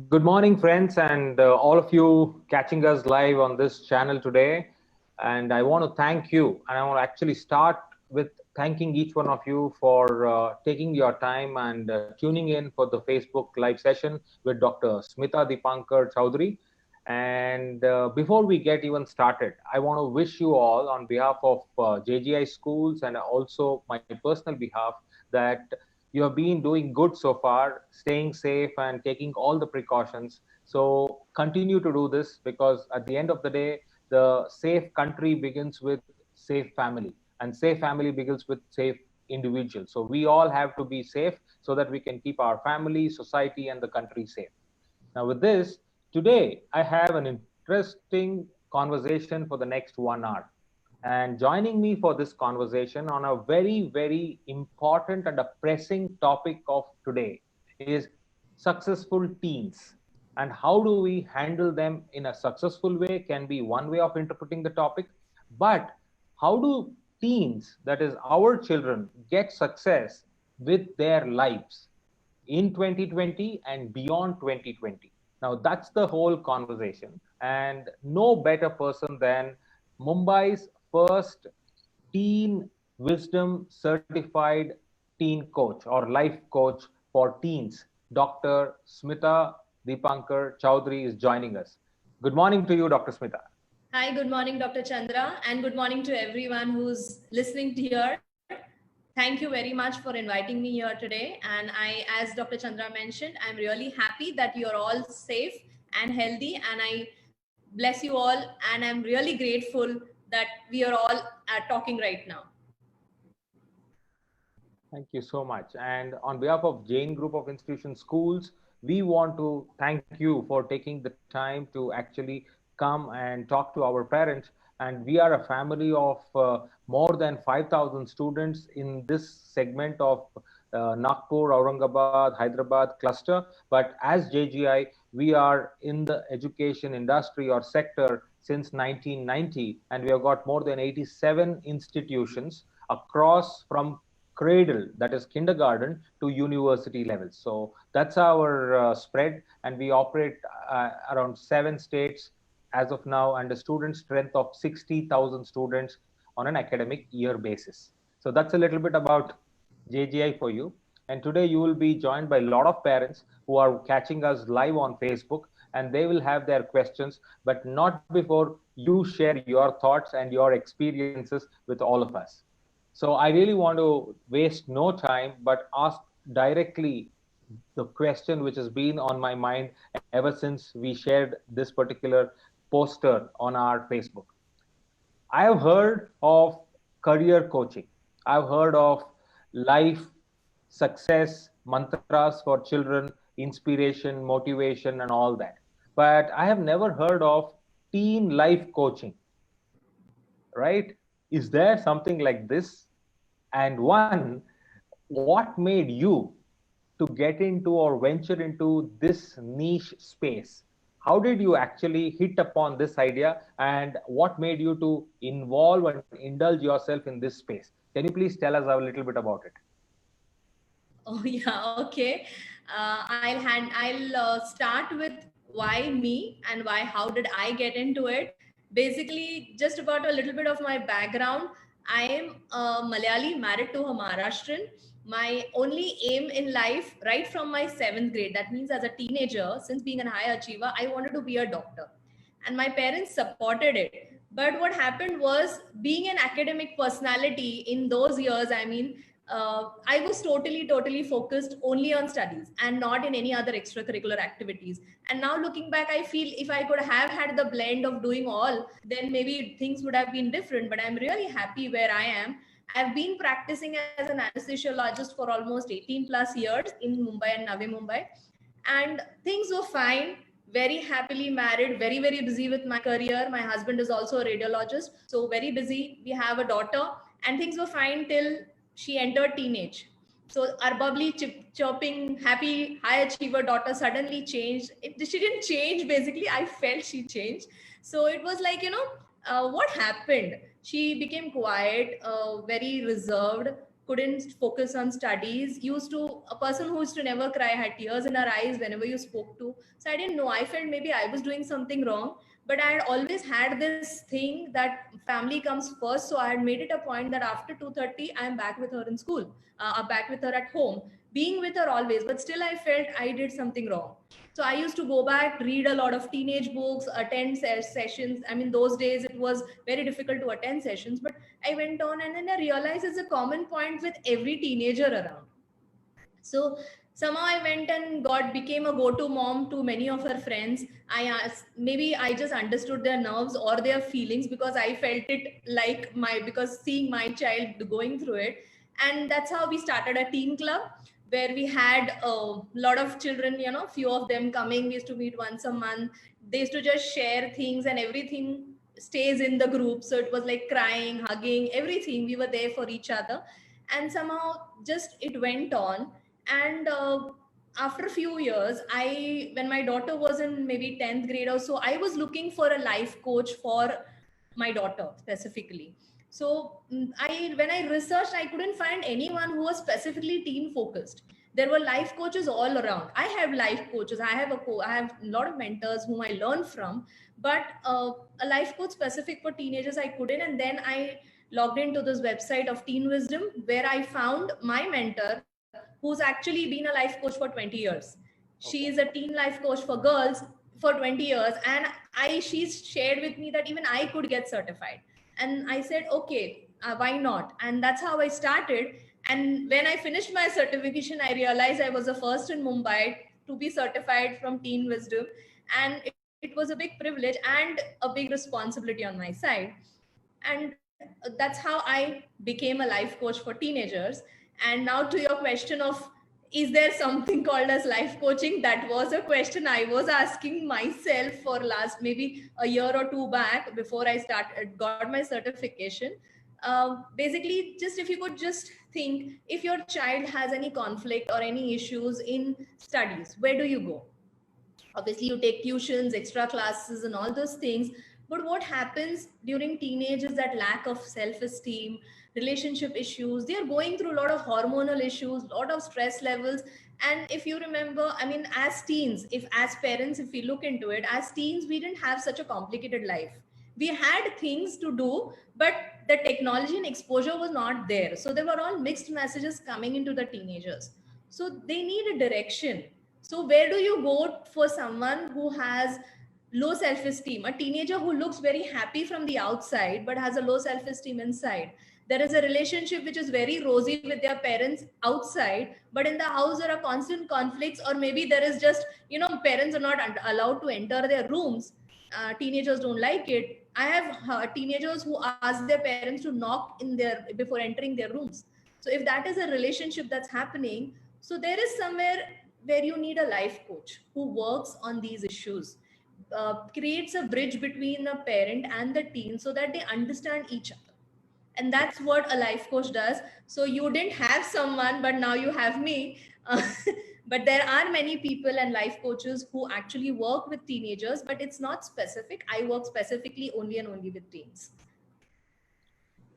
Good morning, friends, and all of you catching us live on this channel today. And I want to thank you. And I want to actually start with thanking each one of you for taking your time and tuning in for the Facebook live session with Dr. Smita Dipankar Chowdhury. And before we get even started, I want to wish you all, on behalf of JGI schools and also my personal behalf, that you have been doing good so far, staying safe and taking all the precautions. So continue to do this, because at the end of the day, the safe country begins with safe family, and safe family begins with safe individuals. So we all have to be safe so that we can keep our family, society, and the country safe. Now, with this, today I have an interesting conversation for the next 1 hour. And joining me for this conversation on a very, very important and a pressing topic of today is successful teens. And how do we handle them in a successful way can be one way of interpreting the topic. But how do teens, that is our children, get success with their lives in 2020 and beyond 2020? Now, that's the whole conversation. And no better person than Mumbai's first teen wisdom certified teen coach or life coach for teens, Dr. Smita Dipankar Chowdhury, is joining us. Good morning to you, Dr. Smita. Hi, good morning, Dr. Chandra, and good morning to everyone who's listening to here. Thank you very much for inviting me here today. And as Dr. Chandra mentioned, I'm really happy that you're all safe and healthy, and I bless you all. And I'm really grateful that we are all talking right now. Thank you so much. And on behalf of Jain Group of Institution Schools, we want to thank you for taking the time to actually come and talk to our parents. And we are a family of more than 5,000 students in this segment of Nagpur, Aurangabad, Hyderabad cluster. But as JGI, we are in the education industry or sector since 1990, and we have got more than 87 institutions across from cradle, that is kindergarten, to university levels. So that's our spread, and we operate around 7 states as of now, and a student strength of 60,000 students on an academic year basis. So that's a little bit about JGI for you. And today you will be joined by a lot of parents who are catching us live on Facebook, and they will have their questions, but not before you share your thoughts and your experiences with all of us. So I really want to waste no time but ask directly the question which has been on my mind ever since we shared this particular poster on our Facebook. I have heard of career coaching. I've heard of life success mantras for children, inspiration, motivation, and all that. But I have never heard of teen life coaching, right? Is there something like this? And one, what made you to get into or venture into this niche space? How did you actually hit upon this idea, and what made you to involve and indulge yourself in this space? Can you please tell us a little bit about it? Oh yeah, okay. I'll start with why me and why how did I get into it. Basically, just about a little bit of my background. I am a Malayali married to a Maharashtrian. My only aim in life, right from my seventh grade, that means as a teenager, since being a high achiever, I wanted to be a doctor, and my parents supported it. But what happened was, being an academic personality in those years, I was totally focused only on studies and not in any other extracurricular activities. And now looking back, I feel if I could have had the blend of doing all, then maybe things would have been different. But I'm really happy where I am. I've been practicing as an anesthesiologist for almost 18 plus years in Mumbai and Navi Mumbai. And things were fine. Very happily married, very busy with my career. My husband is also a radiologist, so very busy. We have a daughter, and things were fine till she entered teenage. So our bubbly, chirping, happy, high achiever daughter suddenly changed. She didn't change, basically. I felt she changed. So it was like, what happened? She became quiet, very reserved, couldn't focus on studies, a person who used to never cry, had tears in her eyes whenever you spoke to. So I didn't know, I felt maybe I was doing something wrong, but I had always had this thing that family comes first. So I had made it a point that after 2:30 I am back with her in school, back with her at home, being with her always, but still I felt I did something wrong. So I used to go back, read a lot of teenage books, attend sessions. I mean, those days it was very difficult to attend sessions, but I went on, and then I realized it's a common point with every teenager around. So somehow I went and became a go-to mom to many of her friends. I asked, maybe I just understood their nerves or their feelings, because I felt it like because seeing my child going through it. And that's how we started a teen club, where we had a lot of children, few of them coming. We used to meet once a month. They used to just share things, and everything stays in the group. So it was like crying, hugging, everything. We were there for each other. And somehow just it went on. And after a few years, when my daughter was in maybe 10th grade or so, I was looking for a life coach for my daughter specifically. So when I researched, I couldn't find anyone who was specifically teen focused. There were life coaches all around. I have life coaches, I have a lot of mentors whom I learned from, but a life coach specific for teenagers I couldn't. And then I logged into this website of Teen Wisdom, where I found my mentor, who's actually been a life coach for 20 years. She is a teen life coach for girls for 20 years. And she's shared with me that even I could get certified. And I said, okay, why not? And that's how I started. And when I finished my certification, I realized I was the first in Mumbai to be certified from Teen Wisdom. And it was a big privilege and a big responsibility on my side. And that's how I became a life coach for teenagers. And now to your question of, is there something called as life coaching? That was a question I was asking myself for last maybe a year or two back, before I got my certification. Basically, just if you could just think, if your child has any conflict or any issues in studies, where do you go? Obviously you take tuitions, extra classes, and all those things. But what happens during teenage is that lack of self-esteem, relationship issues. They are going through a lot of hormonal issues, a lot of stress levels. And if you remember, I mean, as teens, if as parents, if we look into it, as teens we didn't have such a complicated life. We had things to do, but the technology and exposure was not there. So there were all mixed messages coming into the teenagers. So they need a direction. So where do you go for someone who has low self-esteem, a teenager who looks very happy from the outside but has a low self-esteem inside? There is a relationship which is very rosy with their parents outside, but in the house there are constant conflicts, or maybe there is just, parents are not allowed to enter their rooms. Teenagers don't like it. I have teenagers who ask their parents to knock in their before entering their rooms. So if that is a relationship that's happening, so there is somewhere where you need a life coach who works on these issues, creates a bridge between the parent and the teen so that they understand each other. And that's what a life coach does. So you didn't have someone, but now you have me. Uh, but there are many people and life coaches who actually work with teenagers, but it's not specific. I work specifically only and only with teens.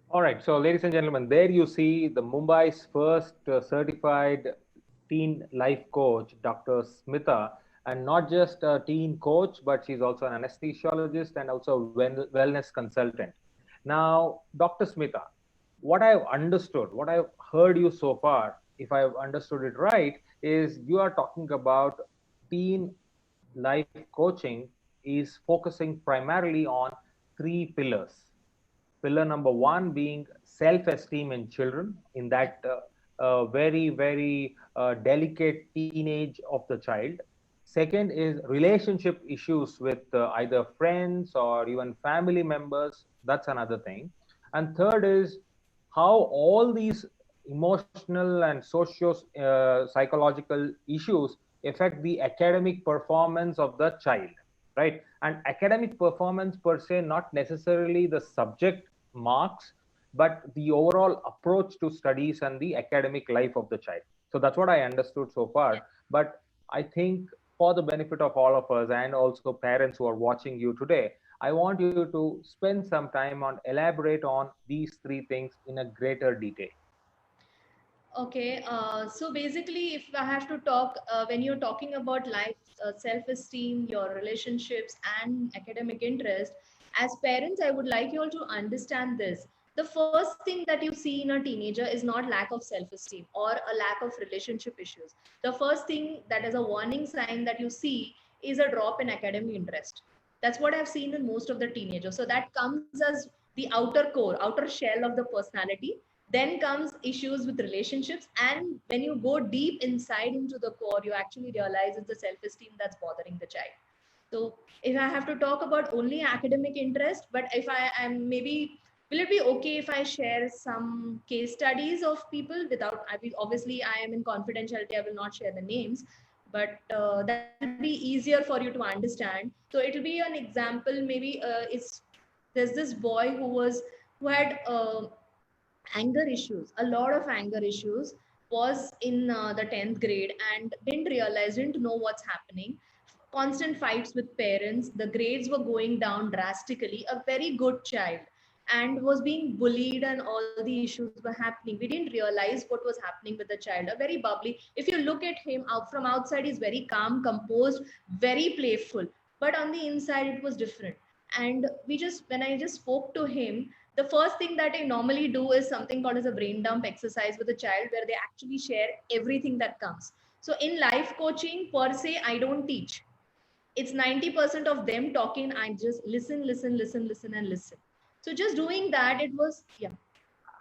All right. So, ladies and gentlemen, there you see the Mumbai's first certified teen life coach, Dr. Smita, and not just a teen coach, but she's also an anesthesiologist and also wellness consultant. Now, Dr. Smita, what I've understood, what I've heard you so far, if I've understood it right, is you are talking about teen life coaching is focusing primarily on three pillars. Pillar number one being self-esteem in children, in that very, very delicate teenage of the child. Second is relationship issues with either friends or even family members. That's another thing. And third is how all these emotional and socio psychological issues affect the academic performance of the child, right? And academic performance per se, not necessarily the subject marks, but the overall approach to studies and the academic life of the child. So that's what I understood so far. But I think for the benefit of all of us and also parents who are watching you today, I want you to spend some time on elaborate on these three things in a greater detail. Okay, so basically, if I have to talk, when you're talking about life, self-esteem, your relationships, and academic interest, as parents, I would like you all to understand this. The first thing that you see in a teenager is not lack of self-esteem or a lack of relationship issues. The first thing that is a warning sign that you see is a drop in academic interest. That's what I've seen in most of the teenagers. So that comes as the outer core, outer shell of the personality. Then comes issues with relationships, and when you go deep inside into the core, you actually realize it's the self-esteem that's bothering the child. So if I have to talk about only academic interest, but if I am maybe, will it be okay if I share some case studies of people without, I will, obviously I am in confidentiality, I will not share the names, but that will be easier for you to understand. So it will be an example, maybe it's, there's this boy who had anger issues, a lot of anger issues, was in the 10th grade and didn't realize, didn't know what's happening. Constant fights with parents, the grades were going down drastically, a very good child, and was being bullied, and all the issues were happening. We didn't realize what was happening with the child. A very bubbly, if you look at him out from outside, he's very calm, composed, very playful, but on the inside it was different. And we just, when I just spoke to him, the first thing that I normally do is something called as a brain dump exercise with a child, where they actually share everything that comes. So in life coaching per se, I don't teach. It's 90% of them talking. I just listen, listen, listen, listen, and listen. So just doing that, it was, yeah.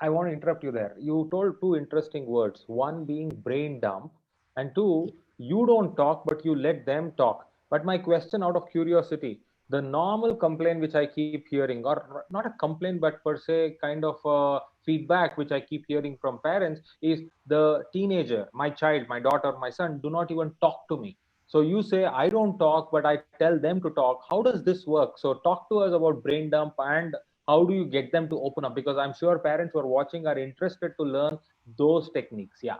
I want to interrupt you there. You told two interesting words, one being brain dump, and two, you don't talk, but you let them talk. But my question out of curiosity, the normal complaint which I keep hearing, or not a complaint, but per se kind of feedback which I keep hearing from parents, is the teenager, my child, my daughter, my son, do not even talk to me. So you say, I don't talk, but I tell them to talk. How does this work? So talk to us about brain dump, and how do you get them to open up, because I'm sure parents who are watching are interested to learn those techniques. Yeah.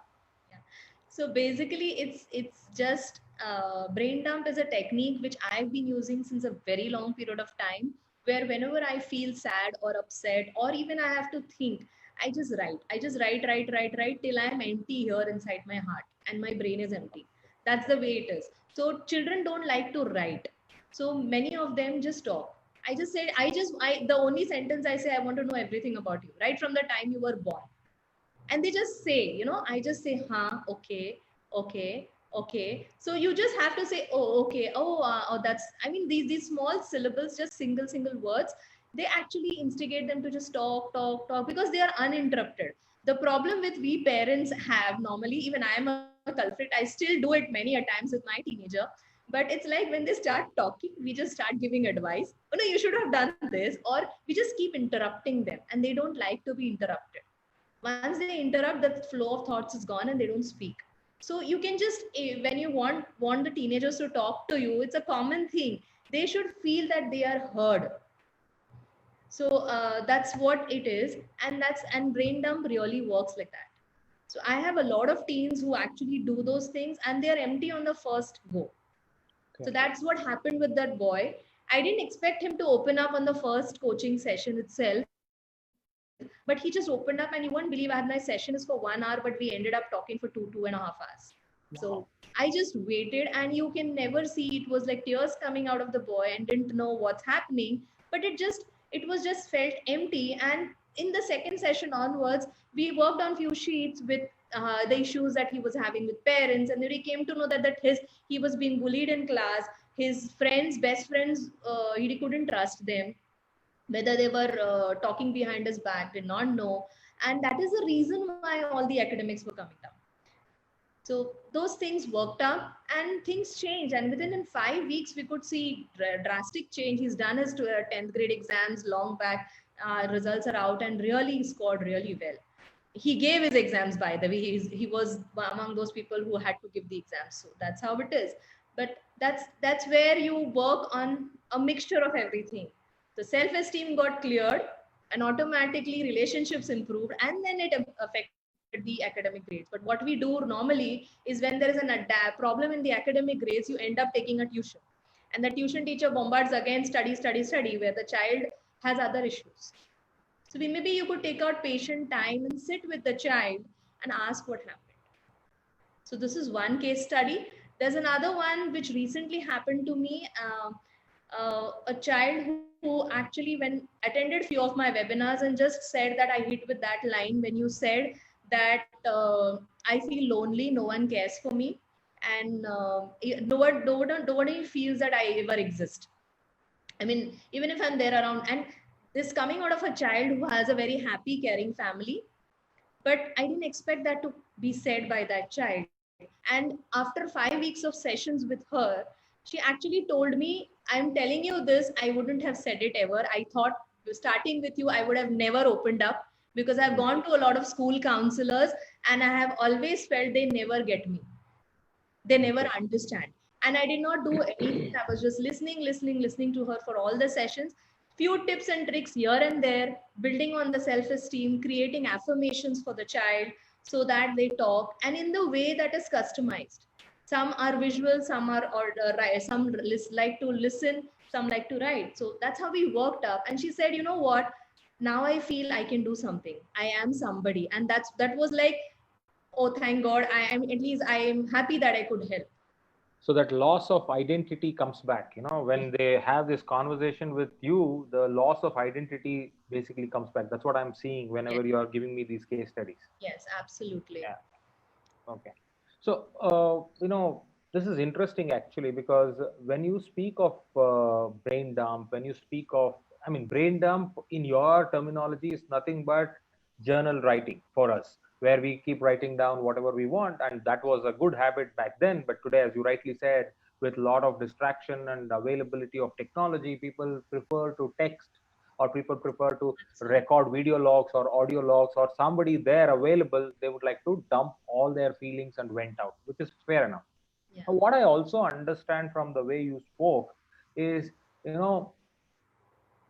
Yeah. So basically, it's just brain dump is a technique which I've been using since a very long period of time. Where whenever I feel sad or upset, or even I have to think, I just write. I just write, write, write, write till I'm empty here inside my heart, and my brain is empty. That's the way it is. So children don't like to write. So many of them just talk. I just said, the only sentence I say, I want to know everything about you, right from the time you were born. And they just say, I just say, huh, okay, okay, okay. So you just have to say, oh, okay, oh, that's, I mean, these small syllables, just single words, they actually instigate them to just talk, talk, talk, because they are uninterrupted. The problem with we parents have normally, even I am a culprit, I still do it many a times with my teenager. But it's like when they start talking, we just start giving advice. Oh no, you should have done this, or we just keep interrupting them, and they don't like to be interrupted. Once they interrupt, the flow of thoughts is gone and they don't speak. So you can just, when you want the teenagers to talk to you, it's a common thing. They should feel that they are heard. So that's what it is. And brain dump really works like that. So I have a lot of teens who actually do those things, and they're empty on the first go. So Okay. that's what happened with that boy. I didn't expect him to open up on the first coaching session itself, but he just opened up, and you won't believe, I had my session is for 1 hour, but we ended up talking for 2.5 hours. So Wow. I just waited, and you can never see, it was like tears coming out of the boy and didn't know what's happening. But it was just felt empty. And in the second session onwards, we worked on few sheets with the issues that he was having with parents, and then we came to know that he was being bullied in class. His friends, best friends, he couldn't trust them, whether they were talking behind his back, did not know. And that is the reason why all the academics were coming down. So those things worked out, and things changed, and within in 5 weeks we could see drastic change. He's done his 10th grade exams long back. Results are out, and really scored really well. He gave his exams, by the way. He was among those people who had to give the exams. So that's how it is. But that's where you work on a mixture of everything. The self-esteem got cleared, and automatically relationships improved, and then it affected the academic grades. But what we do normally is, when there is an problem in the academic grades, you end up taking a tuition, and the tuition teacher bombards again, study, study, study, where the child has other issues. So maybe you could take out patient time and sit with the child and ask what happened. So this is one case study. There's another one which recently happened to me. A child who actually when attended few of my webinars and just said that I hit with that line when you said that I feel lonely, no one cares for me, and nobody feels that I ever exist. I mean, even if I'm there around, and this coming out of a child who has a very happy, caring family, but I didn't expect that to be said by that child. And after 5 weeks of sessions with her, she actually told me, I'm telling you this, I wouldn't have said it ever. I thought starting with you, I would have never opened up, because I've gone to a lot of school counselors and I have always felt they never get me. They never understand. And I did not do anything. I was just listening to her for all the sessions. Few tips and tricks here and there, building on the self-esteem, creating affirmations for the child so that they talk, and in the way that is customized. Some are visual, some are some like to listen, some like to write. So that's how we worked up. And she said, you know what? Now I feel I can do something. I am somebody. And that was like, oh, thank God. At least I am happy that I could help. So that loss of identity comes back, when they have this conversation with you, the loss of identity basically comes back. That's what I'm seeing whenever you are giving me these case studies. Yes, absolutely. Yeah. Okay. So, this is interesting actually, because when you speak of brain dump, when you speak of, brain dump in your terminology is nothing but journal writing for us, where we keep writing down whatever we want. And that was a good habit back then. But today, as you rightly said, with a lot of distraction and availability of technology, people prefer to text, or people prefer to record video logs or audio logs, or somebody there available, they would like to dump all their feelings and vent out, which is fair enough. Yeah. What I also understand from the way you spoke is,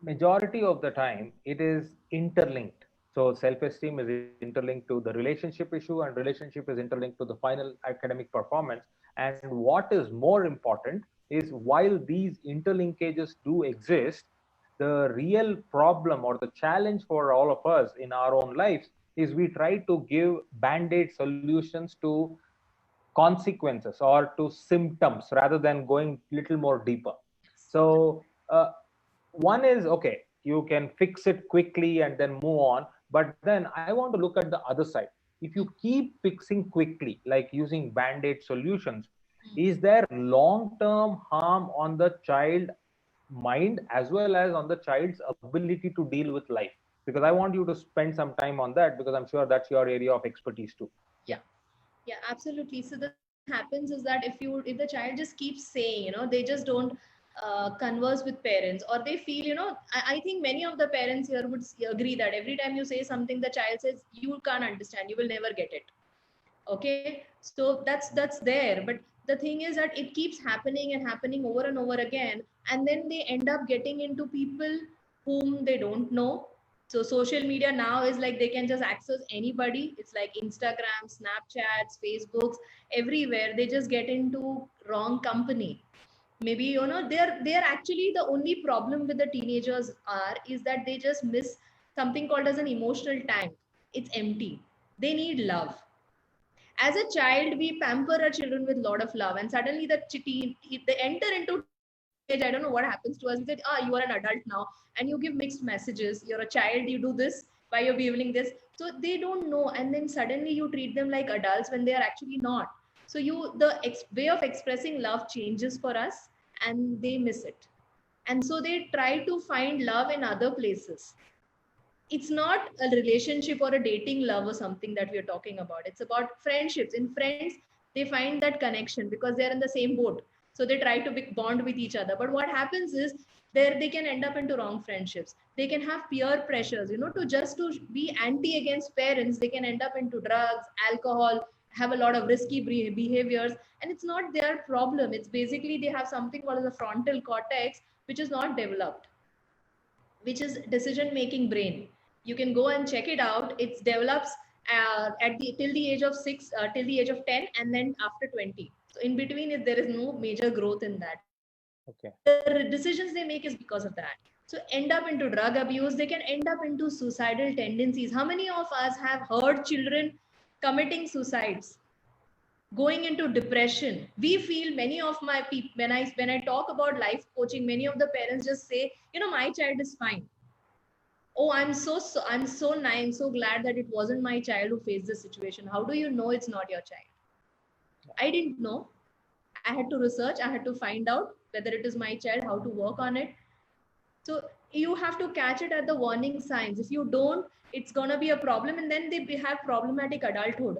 majority of the time it is interlinked. So self-esteem is interlinked to the relationship issue, and relationship is interlinked to the final academic performance. And what is more important is, while these interlinkages do exist, the real problem or the challenge for all of us in our own lives is we try to give band-aid solutions to consequences or to symptoms rather than going little more deeper. So one is, okay, you can fix it quickly and then move on. But then I want to look at the other side. If you keep fixing quickly, like using band-aid solutions, is there long-term harm on the child mind as well as on the child's ability to deal with life? Because I want you to spend some time on that, because I'm sure that's your area of expertise too. Yeah, absolutely. So the thing that happens is that if the child just keeps saying, they just don't converse with parents, or they feel, I think many of the parents here would agree that every time you say something, the child says, you can't understand, you will never get it. Okay, so that's there. But the thing is that it keeps happening and happening over and over again, and then they end up getting into people whom they don't know. So social media now is like they can just access anybody. It's like Instagram, Snapchats, Facebooks, everywhere. They just get into wrong company. Maybe they're actually, the only problem with the teenagers is that they just miss something called as an emotional tank. It's empty. They need love. As a child, we pamper our children with a lot of love, and suddenly they enter into teenage. I don't know what happens to us. We said, you are an adult now, and you give mixed messages. You're a child, you do this, why you're behaving this. So they don't know, and then suddenly you treat them like adults when they are actually not. So way of expressing love changes for us, and they miss it. And so they try to find love in other places. It's not a relationship or a dating love or something that we're talking about. It's about friendships. In friends, they find that connection because they're in the same boat. So they try to bond with each other. But what happens is there they can end up into wrong friendships. They can have peer pressures, to be anti against parents. They can end up into drugs, alcohol, have a lot of risky behaviors. And it's not their problem. It's basically they have something called the frontal cortex, which is not developed, which is decision making brain. You can go and check it out. It develops till the age of 6, till the age of 10, and then after 20. So in between, there is no major growth in that. Okay. The decisions they make is because of that. So end up into drug abuse. They can end up into suicidal tendencies. How many of us have heard children committing suicides, going into depression. We feel, many of my people, when I talk about life coaching, many of the parents just say, my child is fine. Oh, I'm so nice, I'm so glad that it wasn't my child who faced this situation. How do you know it's not your child? I didn't know. I had to research, I had to find out whether it is my child, how to work on it. So you have to catch it at the warning signs. If you don't, it's going to be a problem, and then they have problematic adulthood.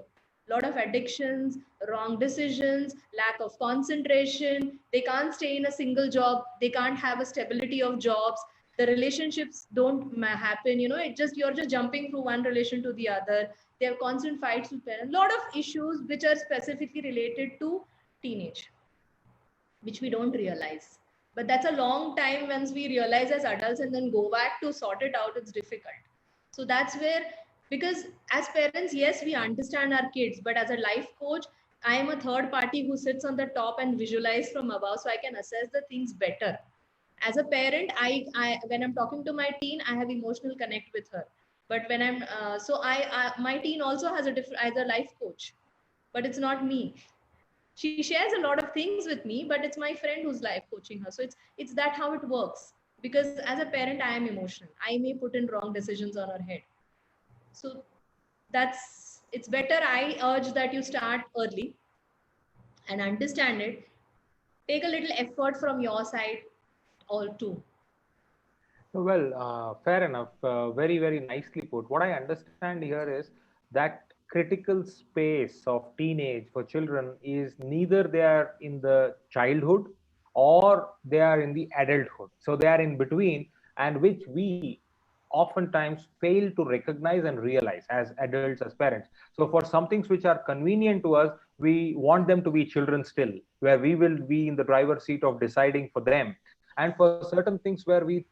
A lot of addictions, wrong decisions, lack of concentration. They can't stay in a single job. They can't have a stability of jobs. The relationships don't happen. It just, you're just jumping from one relation to the other. They have constant fights with parents. A lot of issues which are specifically related to teenage, which we don't realize. But that's a long time once we realize as adults, and then go back to sort it out, it's difficult. So that's where, because as parents, yes, we understand our kids, but as a life coach, I am a third party who sits on the top and visualize from above, so I can assess the things better. As a parent, I when I'm talking to my teen, I have emotional connect with her. But when I'm my teen also has a different, as a life coach, but it's not me. She shares a lot of things with me, but it's my friend who's life coaching her. So it's that how it works. Because as a parent, I am emotional, I may put in wrong decisions on her head. So it's better, I urge that you start early and understand it. Take a little effort from your side all too. Well, fair enough. Very, very nicely put. What I understand here is that critical space of teenage for children is neither they are in the childhood or they are in the adulthood. So they are in between, and which we oftentimes fail to recognize and realize as adults, as parents. So for some things which are convenient to us, we want them to be children still, where we will be in the driver's seat of deciding for them. And for certain things where we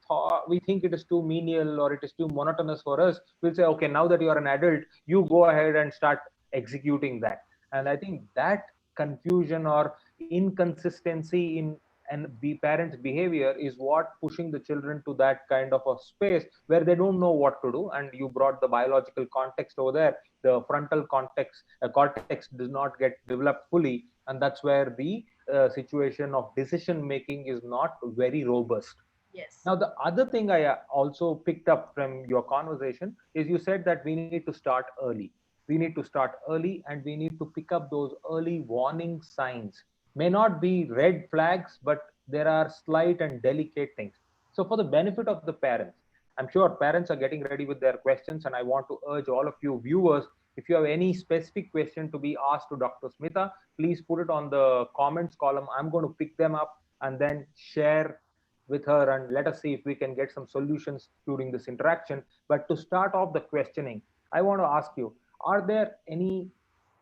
think it is too menial or it is too monotonous for us, we'll say, okay, now that you are an adult, you go ahead and start executing that. And I think that confusion or inconsistency in and be parents behavior is what pushing the children to that kind of a space where they don't know what to do. And you brought the biological context over there. The frontal cortex does not get developed fully, and that's where the situation of decision making is not very robust. Yes. Now, the other thing I also picked up from your conversation is you said that we need to start early. We need to start early, and we need to pick up those early warning signs. May not be red flags, but there are slight and delicate things. So, for the benefit of the parents, I'm sure parents are getting ready with their questions, and I want to urge all of you viewers, if you have any specific question to be asked to Dr. Smita, please put it on the comments column. I'm going to pick them up and then share with her, and let us see if we can get some solutions during this interaction. But to start off the questioning, I want to ask you, are there any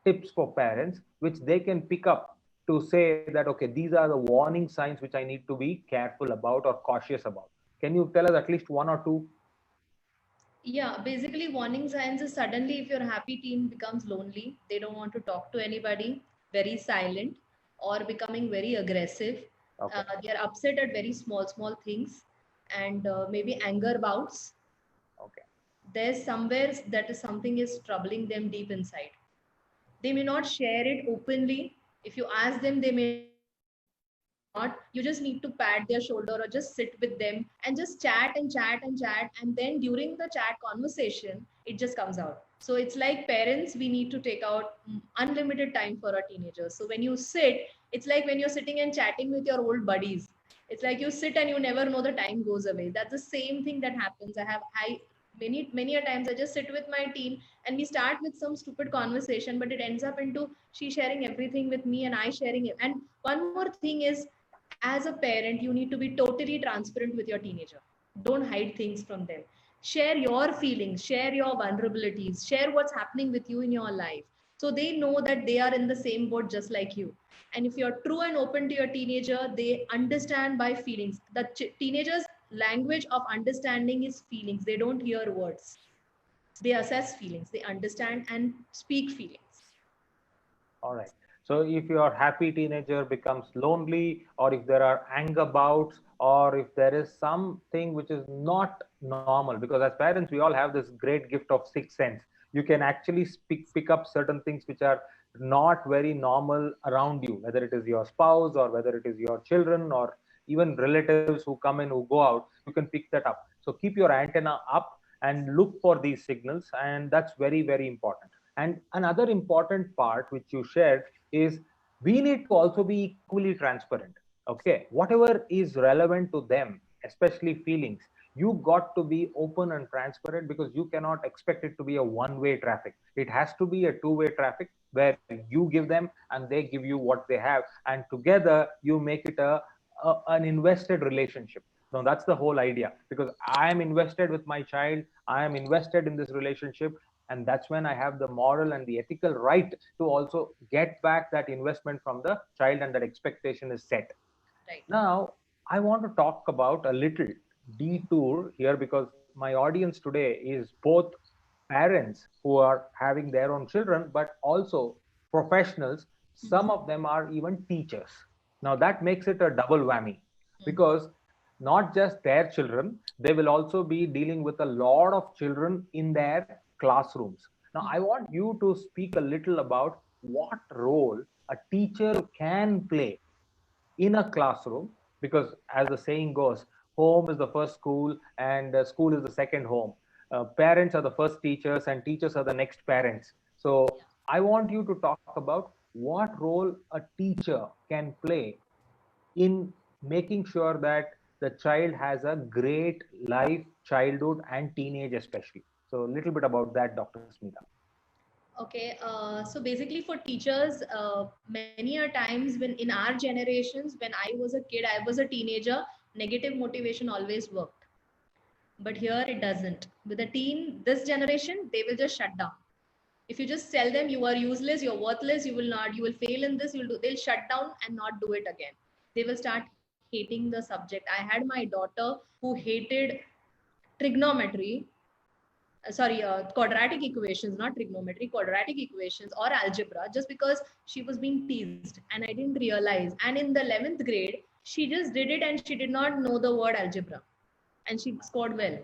tips for parents which they can pick up to say that, okay, these are the warning signs which I need to be careful about or cautious about? Can you tell us at least one or two? Yeah, basically, warning signs is suddenly if your happy teen becomes lonely, they don't want to talk to anybody, very silent, or becoming very aggressive. Okay. They are upset at very small things, and maybe anger bouts. Okay. There's somewhere that is something is troubling them deep inside. They may not share it openly. If you ask them, they may not. You just need to pat their shoulder or just sit with them and just chat and chat and chat, and then during the chat conversation it just comes out. So it's like, parents, we need to take out unlimited time for our teenagers. So when you sit, it's like when you're sitting and chatting with your old buddies. It's like you sit and you never know the time goes away. That's the same thing that happens. I many a times I just sit with my teen and we start with some stupid conversation, but it ends up into she sharing everything with me and I sharing it. And one more thing is, as a parent, you need to be totally transparent with your teenager. Don't hide things from them. Share your feelings, share your vulnerabilities, share what's happening with you in your life, so they know that they are in the same boat just like you. And if you're true and open to your teenager, they understand by feelings. The teenagers language of understanding is feelings. They don't hear words, they assess feelings, they understand and speak feelings. All right. So if your happy teenager becomes lonely, or if there are anger bouts, or if there is something which is not normal, because as parents, we all have this great gift of sixth sense. You can actually pick up certain things which are not very normal around you, whether it is your spouse or whether it is your children or even relatives who come in, who go out. You can pick that up. So keep your antenna up and look for these signals, and that's very, very important. And another important part which you shared is we need to also be equally transparent. Okay, whatever is relevant to them, especially feelings, you got to be open and transparent, because you cannot expect it to be a one-way traffic. It has to be a two-way traffic where you give them and they give you what they have, and together you make it an invested relationship. So that's the whole idea, because I am invested with my child, I am invested in this relationship, and that's when I have the moral and the ethical right to also get back that investment from the child, and that expectation is set. Right. Now, I want to talk about a little detour here, because my audience today is both parents who are having their own children, but also professionals. Some of them are even teachers. Now, that makes it a double whammy, because not just their children, they will also be dealing with a lot of children in their classrooms. Now, I want you to speak a little about what role a teacher can play in a classroom, because as the saying goes, home is the first school and school is the second home. Parents are the first teachers and teachers are the next parents. So I want you to talk about what role a teacher can play in making sure that the child has a great life, childhood and teenage especially. So a little bit about that, Dr. Smita. Okay, so basically for teachers, many a times when in our generations, when I was a kid, I was a teenager, negative motivation always worked. But here it doesn't. With a teen, this generation, they will just shut down. If you just tell them you are useless, you're worthless, you will not, you will fail in this, they'll shut down and not do it again. They will start hating the subject. I had my daughter who hated trigonometry, quadratic equations, not trigonometry, quadratic equations or algebra, just because she was being teased and I didn't realize. And in the 11th grade, she just did it and she did not know the word algebra and she scored well.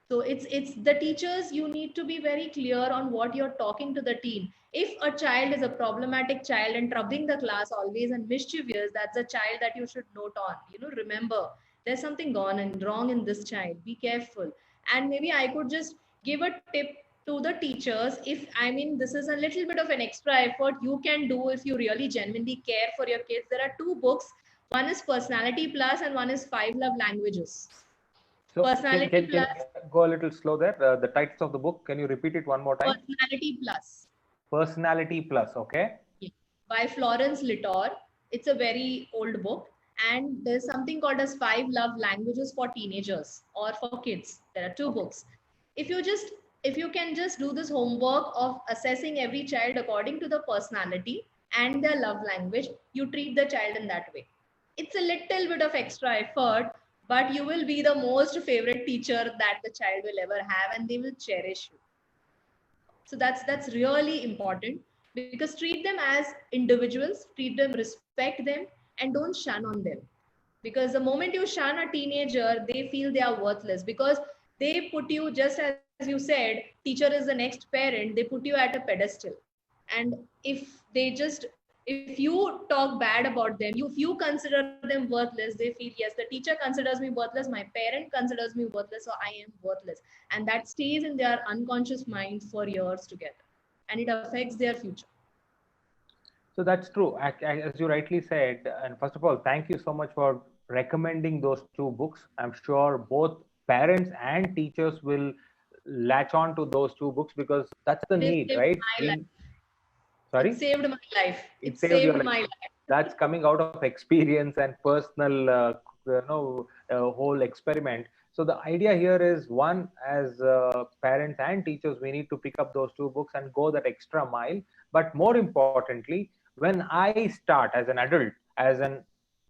So it's the teachers, you need to be very clear on what you're talking to the teen. If a child is a problematic child and troubling the class always and mischievous, that's a child that you should note on. Remember, there's something gone and wrong in this child. Be careful. And maybe I could just give a tip to the teachers. If I mean, this is a little bit of an extra effort you can do if you really genuinely care for your kids. There are two books. One is Personality Plus and one is Five Love Languages. So Personality Plus. Go a little slow there. The titles of the book, can you repeat it one more time? Personality Plus. Personality Plus, okay. Yeah. By Florence Littore. It's a very old book. And there's something called as Five Love Languages for Teenagers or for kids. There are two books. If you can just do this homework of assessing every child according to the personality and their love language, you treat the child in that way. It's a little bit of extra effort, but you will be the most favorite teacher that the child will ever have, and they will cherish you. So that's really important, because treat them as individuals, treat them, respect them, and don't shun on them. Because the moment you shun a teenager, they feel they are worthless, because they put you, just as you said, teacher is the next parent, they put you at a pedestal. And if you talk bad about them, if you consider them worthless, they feel, yes, the teacher considers me worthless, my parent considers me worthless, so I am worthless. And that stays in their unconscious mind for years together, and it affects their future. So that's true. As you rightly said, and first of all, thank you so much for recommending those two books. I'm sure both parents and teachers will latch on to those two books, because that's the need, right? Sorry? It saved my life. It saved my life. That's coming out of experience and personal, whole experiment. So the idea here is, one, as parents and teachers, we need to pick up those two books and go that extra mile. But more importantly, when I start as an adult, as an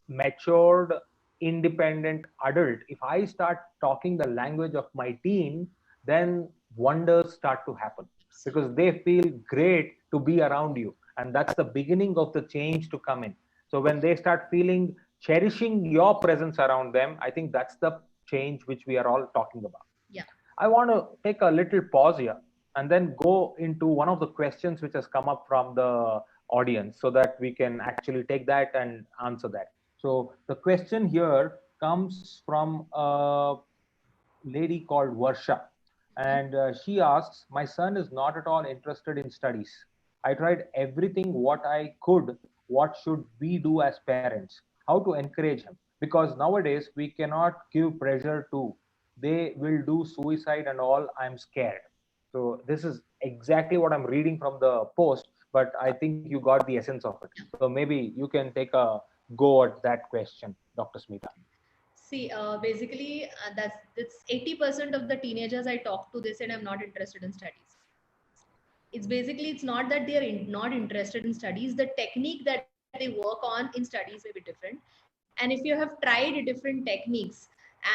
matured, independent adult, if I start talking the language of my teen, then wonders start to happen, because they feel great to be around you. And that's the beginning of the change to come in. So when they start cherishing your presence around them, I think that's the change which we are all talking about. Yeah. I want to take a little pause here. and then go into one of the questions which has come up from the audience so that we can actually take that and answer that. So the question here comes from a lady called Varsha, and she asks, my son is not at all interested in studies. I tried everything what I could. What should we do as parents? How to encourage him? Because nowadays we cannot give pressure to, they will do suicide and all. I'm scared. So this is exactly what I'm reading from the post, but I think you got the essence of it. So maybe you can take a go at that question, Dr. Smita. See, basically, that's 80% of the teenagers I talk to. They said I'm not interested in studies. It's basically, it's not that they are not interested in studies. The technique that they work on in studies may be different. And if you have tried different techniques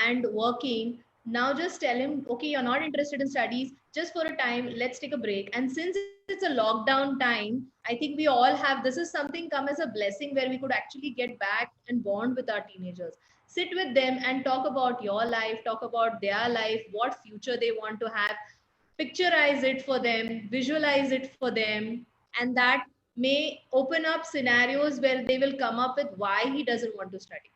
and working, now just tell him, okay, you're not interested in studies, just for a time, let's take a break. And since it's a lockdown time, I think we all have, this is something come as a blessing where we could actually get back and bond with our teenagers. Sit with them and talk about your life, talk about their life, what future they want to have, picturize it for them, visualize it for them, and that may open up scenarios where they will come up with why he doesn't want to study.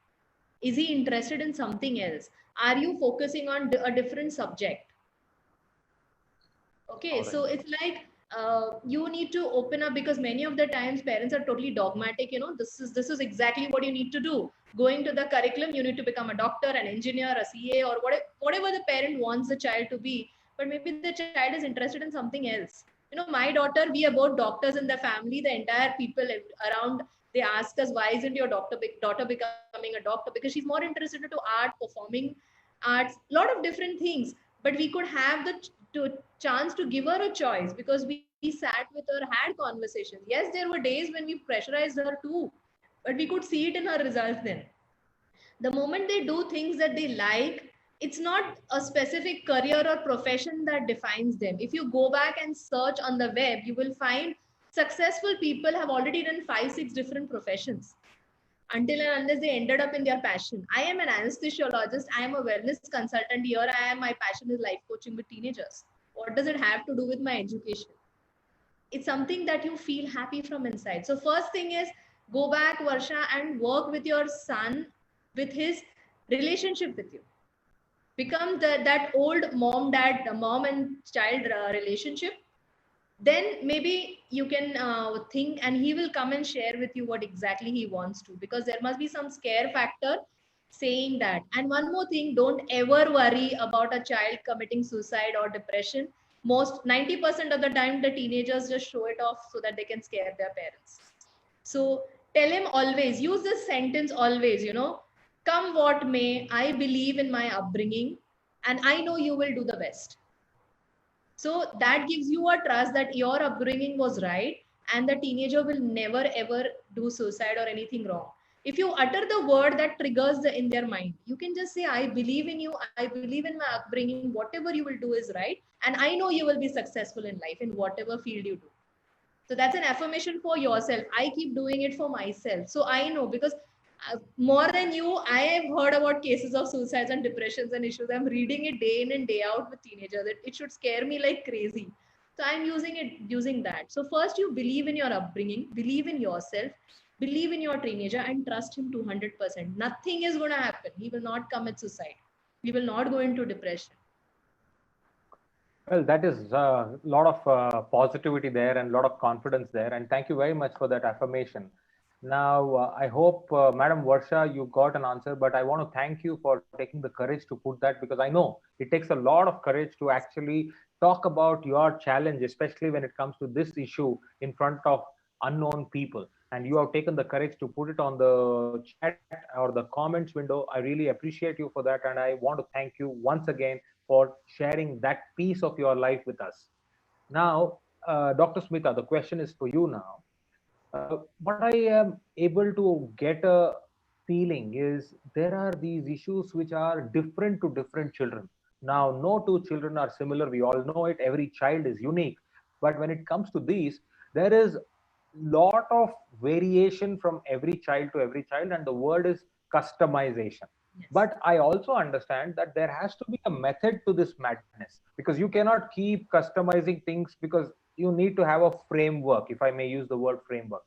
Is he interested in something else? Are you focusing on a different subject? Okay, All right. so it's like you need to open up, because many of the times parents are totally dogmatic. You know, this is exactly what you need to do. Going to the curriculum, you need to become a doctor, an engineer, a CA, or whatever the parent wants the child to be. But maybe the child is interested in something else. You know, my daughter, we are both doctors in the family. The entire people around, they ask us, why isn't your daughter becoming a doctor? Because she's more interested into art, performing arts, a lot of different things. But we could have the chance to give her a choice, because we sat with her, had conversations. Yes, there were days when we pressurized her too, but we could see it in her results then. The moment they do things that they like, it's not a specific career or profession that defines them. If you go back and search on the web, you will find successful people have already done 5 6 different professions until and unless they ended up in their passion. I am an anesthesiologist, I am a wellness consultant. Here I am, my passion is life coaching with teenagers. What does it have to do with my education? It's something that you feel happy from inside. So first thing is, go back, Varsha, and work with your son, with his relationship with you. Become that old mom and child relationship. Then maybe you can think, and he will come and share with you what exactly he wants to, because there must be some scare factor saying that. And one more thing, don't ever worry about a child committing suicide or depression. Most 90% of the time the teenagers just show it off so that they can scare their parents. So tell him, always use this sentence, always, you know, come what may, I believe in my upbringing and I know you will do the best. So that gives you a trust that your upbringing was right, and the teenager will never ever do suicide or anything wrong. If you utter the word that triggers in their mind, you can just say, I believe in you, I believe in my upbringing, whatever you will do is right, and I know you will be successful in life in whatever field you do. So that's an affirmation for yourself. I keep doing it for myself. So I know, because more than you, I have heard about cases of suicides and depressions and issues. I'm reading it day in and day out with teenagers. It should scare me like crazy. So I'm using that. So first, you believe in your upbringing, believe in yourself, believe in your teenager, and trust him 200%. Nothing is going to happen. He will not commit suicide. He will not go into depression. Well, that is a lot of positivity there and a lot of confidence there. And thank you very much for that affirmation. Now, I hope, Madam Varsha, you got an answer, but I want to thank you for taking the courage to put that, because I know it takes a lot of courage to actually talk about your challenge, especially when it comes to this issue in front of unknown people. And you have taken the courage to put it on the chat or the comments window. I really appreciate you for that. And I want to thank you once again for sharing that piece of your life with us. Now, Dr. Smita, the question is for you now. What I am able to get a feeling is there are these issues which are different to different children. Now, no two children are similar. We all know it. Every child is unique. But when it comes to these, there is lot of variation from every child to every child, and the word is customization. Yes. But I also understand that there has to be a method to this madness, because you cannot keep customizing things, because you need to have a framework, if I may use the word framework.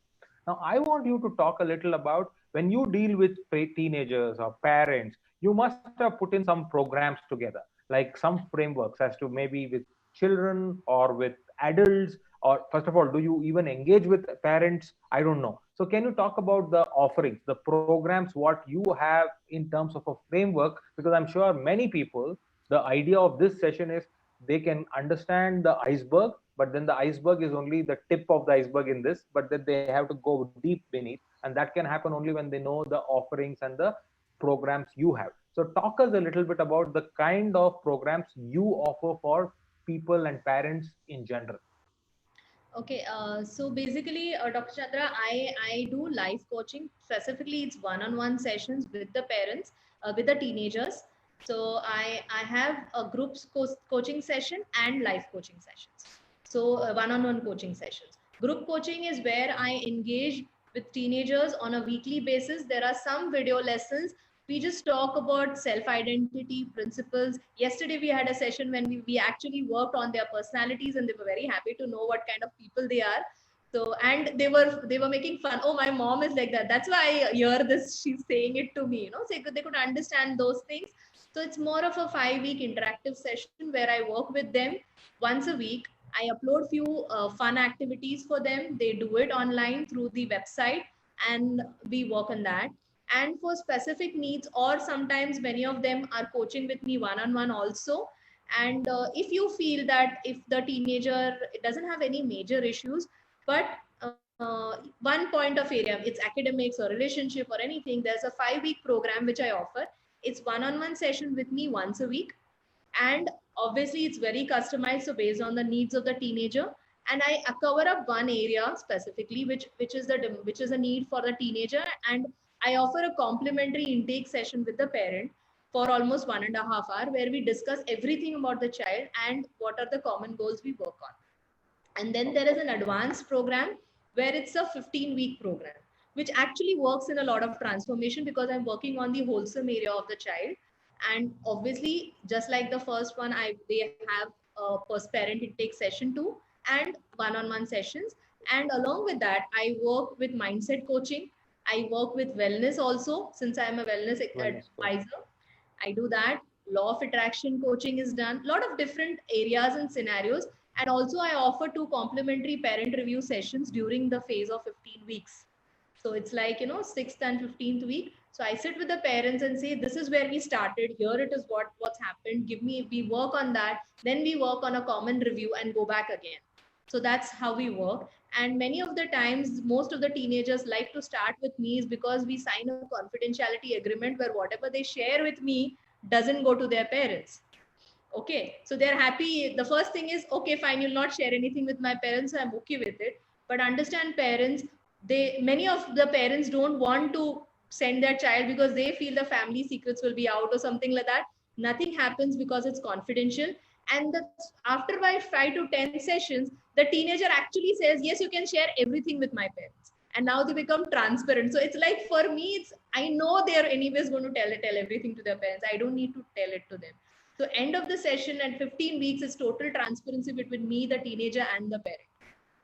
Now, I want you to talk a little about when you deal with teenagers or parents, you must have put in some programs together, like some frameworks as to maybe with children or with adults, or first of all, do you even engage with parents? I don't know. So can you talk about the offerings, the programs, what you have in terms of a framework? Because I'm sure many people, the idea of this session is they can understand the iceberg, but then the iceberg is only the tip of the iceberg in this, but then they have to go deep beneath, and that can happen only when they know the offerings and the programs you have. So talk us a little bit about the kind of programs you offer for people and parents in general. Okay, so basically, Dr. Chandra, I do live coaching. Specifically, it's one-on-one sessions with the parents, with the teenagers. So I have a coaching session and live coaching sessions. So one-on-one coaching sessions. Group coaching is where I engage with teenagers on a weekly basis. There are some video lessons. We just talk about self-identity principles. Yesterday we had a session when we actually worked on their personalities, and they were very happy to know what kind of people they are. So, and they were making fun. Oh, my mom is like that. That's why I hear this. She's saying it to me, so they could understand those things. So it's more of a 5-week interactive session where I work with them once a week. I upload few fun activities for them. They do it online through the website, and we work on that. And for specific needs, or sometimes many of them are coaching with me one on one also. And if you feel that if the teenager doesn't have any major issues, but one point of area, it's academics or relationship or anything, there's a 5-week program which I offer. It's one on one session with me once a week, and obviously it's very customized, so based on the needs of the teenager. And I cover up one area specifically, which is a need for the teenager. And I offer a complimentary intake session with the parent for almost 1.5 hours, where we discuss everything about the child and what are the common goals we work on. And then there is an advanced program where it's a 15-week program, which actually works in a lot of transformation, because I'm working on the wholesome area of the child. And obviously, just like the first one, they have a post parent intake session too, and one-on-one sessions. And along with that, I work with mindset coaching. I work with wellness also, since I'm a wellness Wellness coach. advisor. I do that. Law of attraction coaching is done. A lot of different areas and scenarios. And also, I offer 2 complimentary parent review sessions during the phase of 15 weeks. So it's like, 6th and 15th week. So I sit with the parents and say, this is where we started. Here it is what's happened. We work on that. Then we work on a common review and go back again. So that's how we work. And many of the times, most of the teenagers like to start with me is because we sign a confidentiality agreement where whatever they share with me doesn't go to their parents. Okay, so they're happy. The first thing is, okay, fine, you'll not share anything with my parents, so I'm okay with it. But understand, parents, many of the parents don't want to send their child because they feel the family secrets will be out or something like that. Nothing happens because it's confidential. And after 5 to 10 sessions, the teenager actually says, yes, you can share everything with my parents. And now they become transparent. So it's like, for me, I know they're anyways going to tell everything to their parents. I don't need to tell it to them. So end of the session at 15 weeks is total transparency between me, the teenager, and the parent.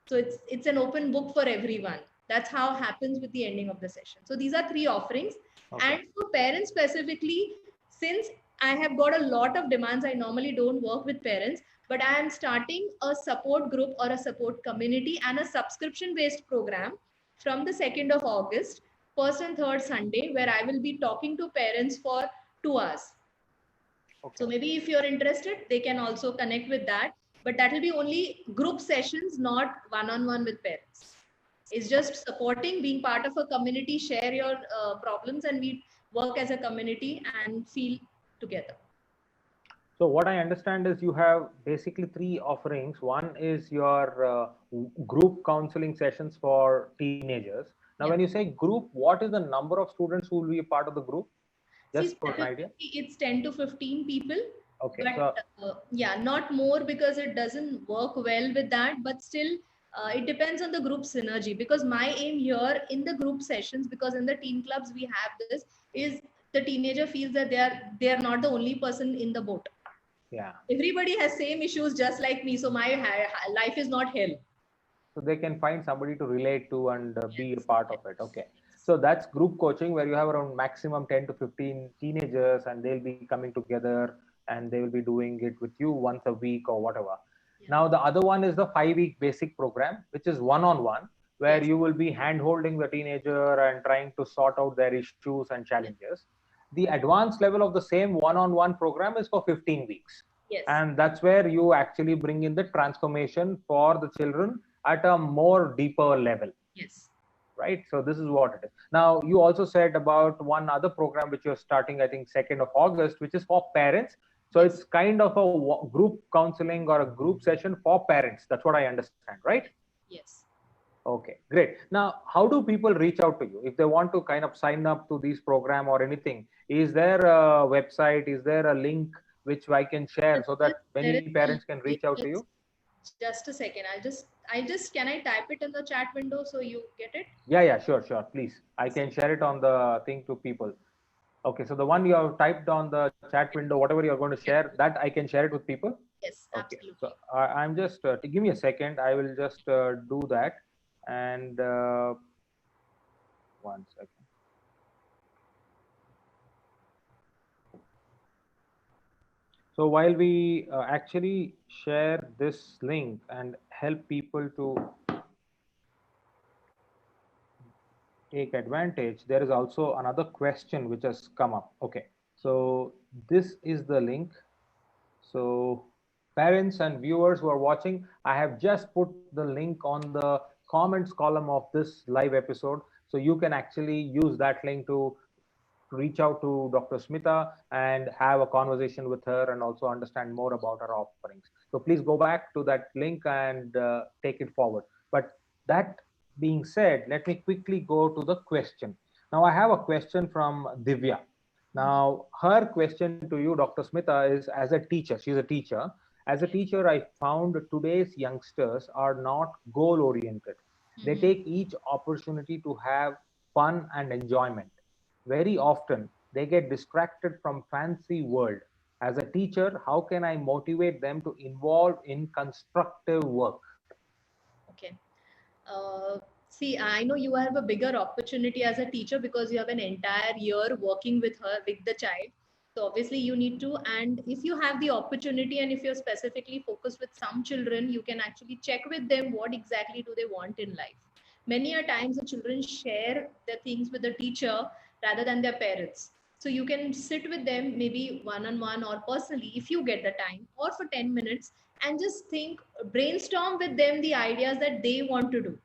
So it's an open book for everyone. That's how happens with the ending of the session. So these are 3 offerings. Okay. And for parents specifically, since I have got a lot of demands, I normally don't work with parents, but I am starting a support group or a support community and a subscription-based program from the 2nd of August, first and third Sunday, where I will be talking to parents for 2 hours. Okay. So maybe if you're interested, they can also connect with that. But that will be only group sessions, not one-on-one with parents. It's just supporting, being part of a community, share your problems, and we work as a community and feel together. So what I understand is you have basically 3 offerings. One is your group counseling sessions for teenagers. Now, when you say group, what is the number of students who will be a part of the group? Just for an idea. It's 10 to 15 people. Okay. But yeah, not more, because it doesn't work well with that. But still, it depends on the group synergy, because my aim here in the group sessions, because in the teen clubs we have this, is the teenager feels that they are not the only person in the boat. Yeah. Everybody has same issues just like me, so my life is not hell. So they can find somebody to relate to and be a Yes. part of it. Okay. So that's group coaching where you have around maximum 10 to 15 teenagers and they'll be coming together and they will be doing it with you once a week or whatever. Yeah. Now the other one is the 5-week basic program, which is one-on-one, where Yes. you will be hand holding the teenager and trying to sort out their issues and challenges. The advanced level of the same one-on-one program is for 15 weeks. Yes. And that's where you actually bring in the transformation for the children at a more deeper level. Yes. Right. So this is what it is. Now you also said about one other program which you're starting, I think 2nd of August, which is for parents. So Yes. it's kind of a group counseling or a group session for parents. That's what I understand, right? Yes. Okay, great. Now, how do people reach out to you if they want to kind of sign up to this program or anything? Is there a website? Is there a link which I can share so that There many is parents can reach out to you? Just a second. Can I type it in the chat window so you get it? Yeah, sure. Please. I can share it on the thing to people. Okay, so the one you have typed on the chat window, whatever you're going to share, that I can share it with people? Yes, Okay, absolutely. so I'm just, give me a second. I will just do that. And one second. So while we actually share this link and help people to take advantage, there is also another question which has come up. Okay, so this is the link. So parents and viewers who are watching, I have just put the link on the comments column of this live episode. So you can actually use that link to reach out to Dr. Smita and have a conversation with her and also understand more about her offerings. So please go back to that link and take it forward. But that being said, let me quickly go to the question. Now, I have a question from Divya. Now, her question to you, Dr. Smita, is as a teacher, she's a teacher. As a teacher, I found today's youngsters are not goal oriented. They take each opportunity to have fun and enjoyment. Very often they get distracted from fancy world. As a teacher, how can I motivate them to involve in constructive work? Okay. See, I know you have a bigger opportunity as a teacher because you have an entire year working with her, with the child. So obviously you need to, and if you have the opportunity and if you're specifically focused with some children, you can actually check with them what exactly do they want in life. Many a times the children share their things with the teacher rather than their parents. So you can sit with them maybe one-on-one or personally if you get the time or for 10 minutes and just think, brainstorm with them the ideas that they want to do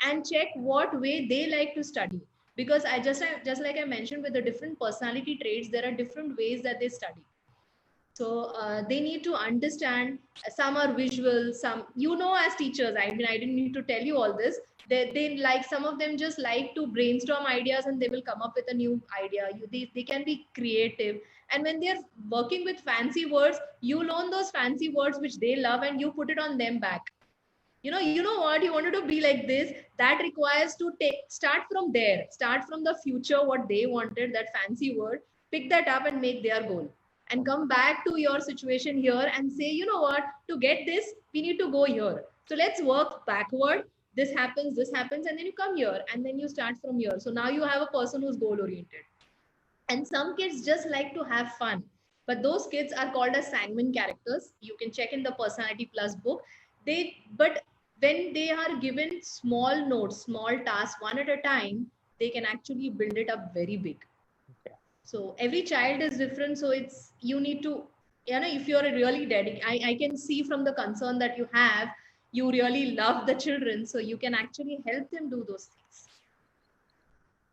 and check what way they like to study. Because just like I mentioned, with the different personality traits, there are different ways that they study. So they need to understand. Some are visual, some, as teachers, I mean, I didn't need to tell you all this. They like, some of them just like to brainstorm ideas and they will come up with a new idea. They can be creative. And when they're working with fancy words, you learn those fancy words which they love and you put it on them back. You know what, you wanted to be like this. That requires to start from there, start from the future, what they wanted, that fancy word, pick that up and make their goal, and come back to your situation here and say, you know what, to get this we need to go here, so let's work backward. This happens, and then you come here and then you start from here. So now you have a person who's goal oriented. And some kids just like to have fun, but those kids are called as sanguine characters. You can check in the Personality Plus book. But when they are given small notes, small tasks, one at a time, they can actually build it up very big. Okay. So every child is different, so it's, you need to, if you're really dedicated, I can see from the concern that you have, you really love the children, so you can actually help them do those things.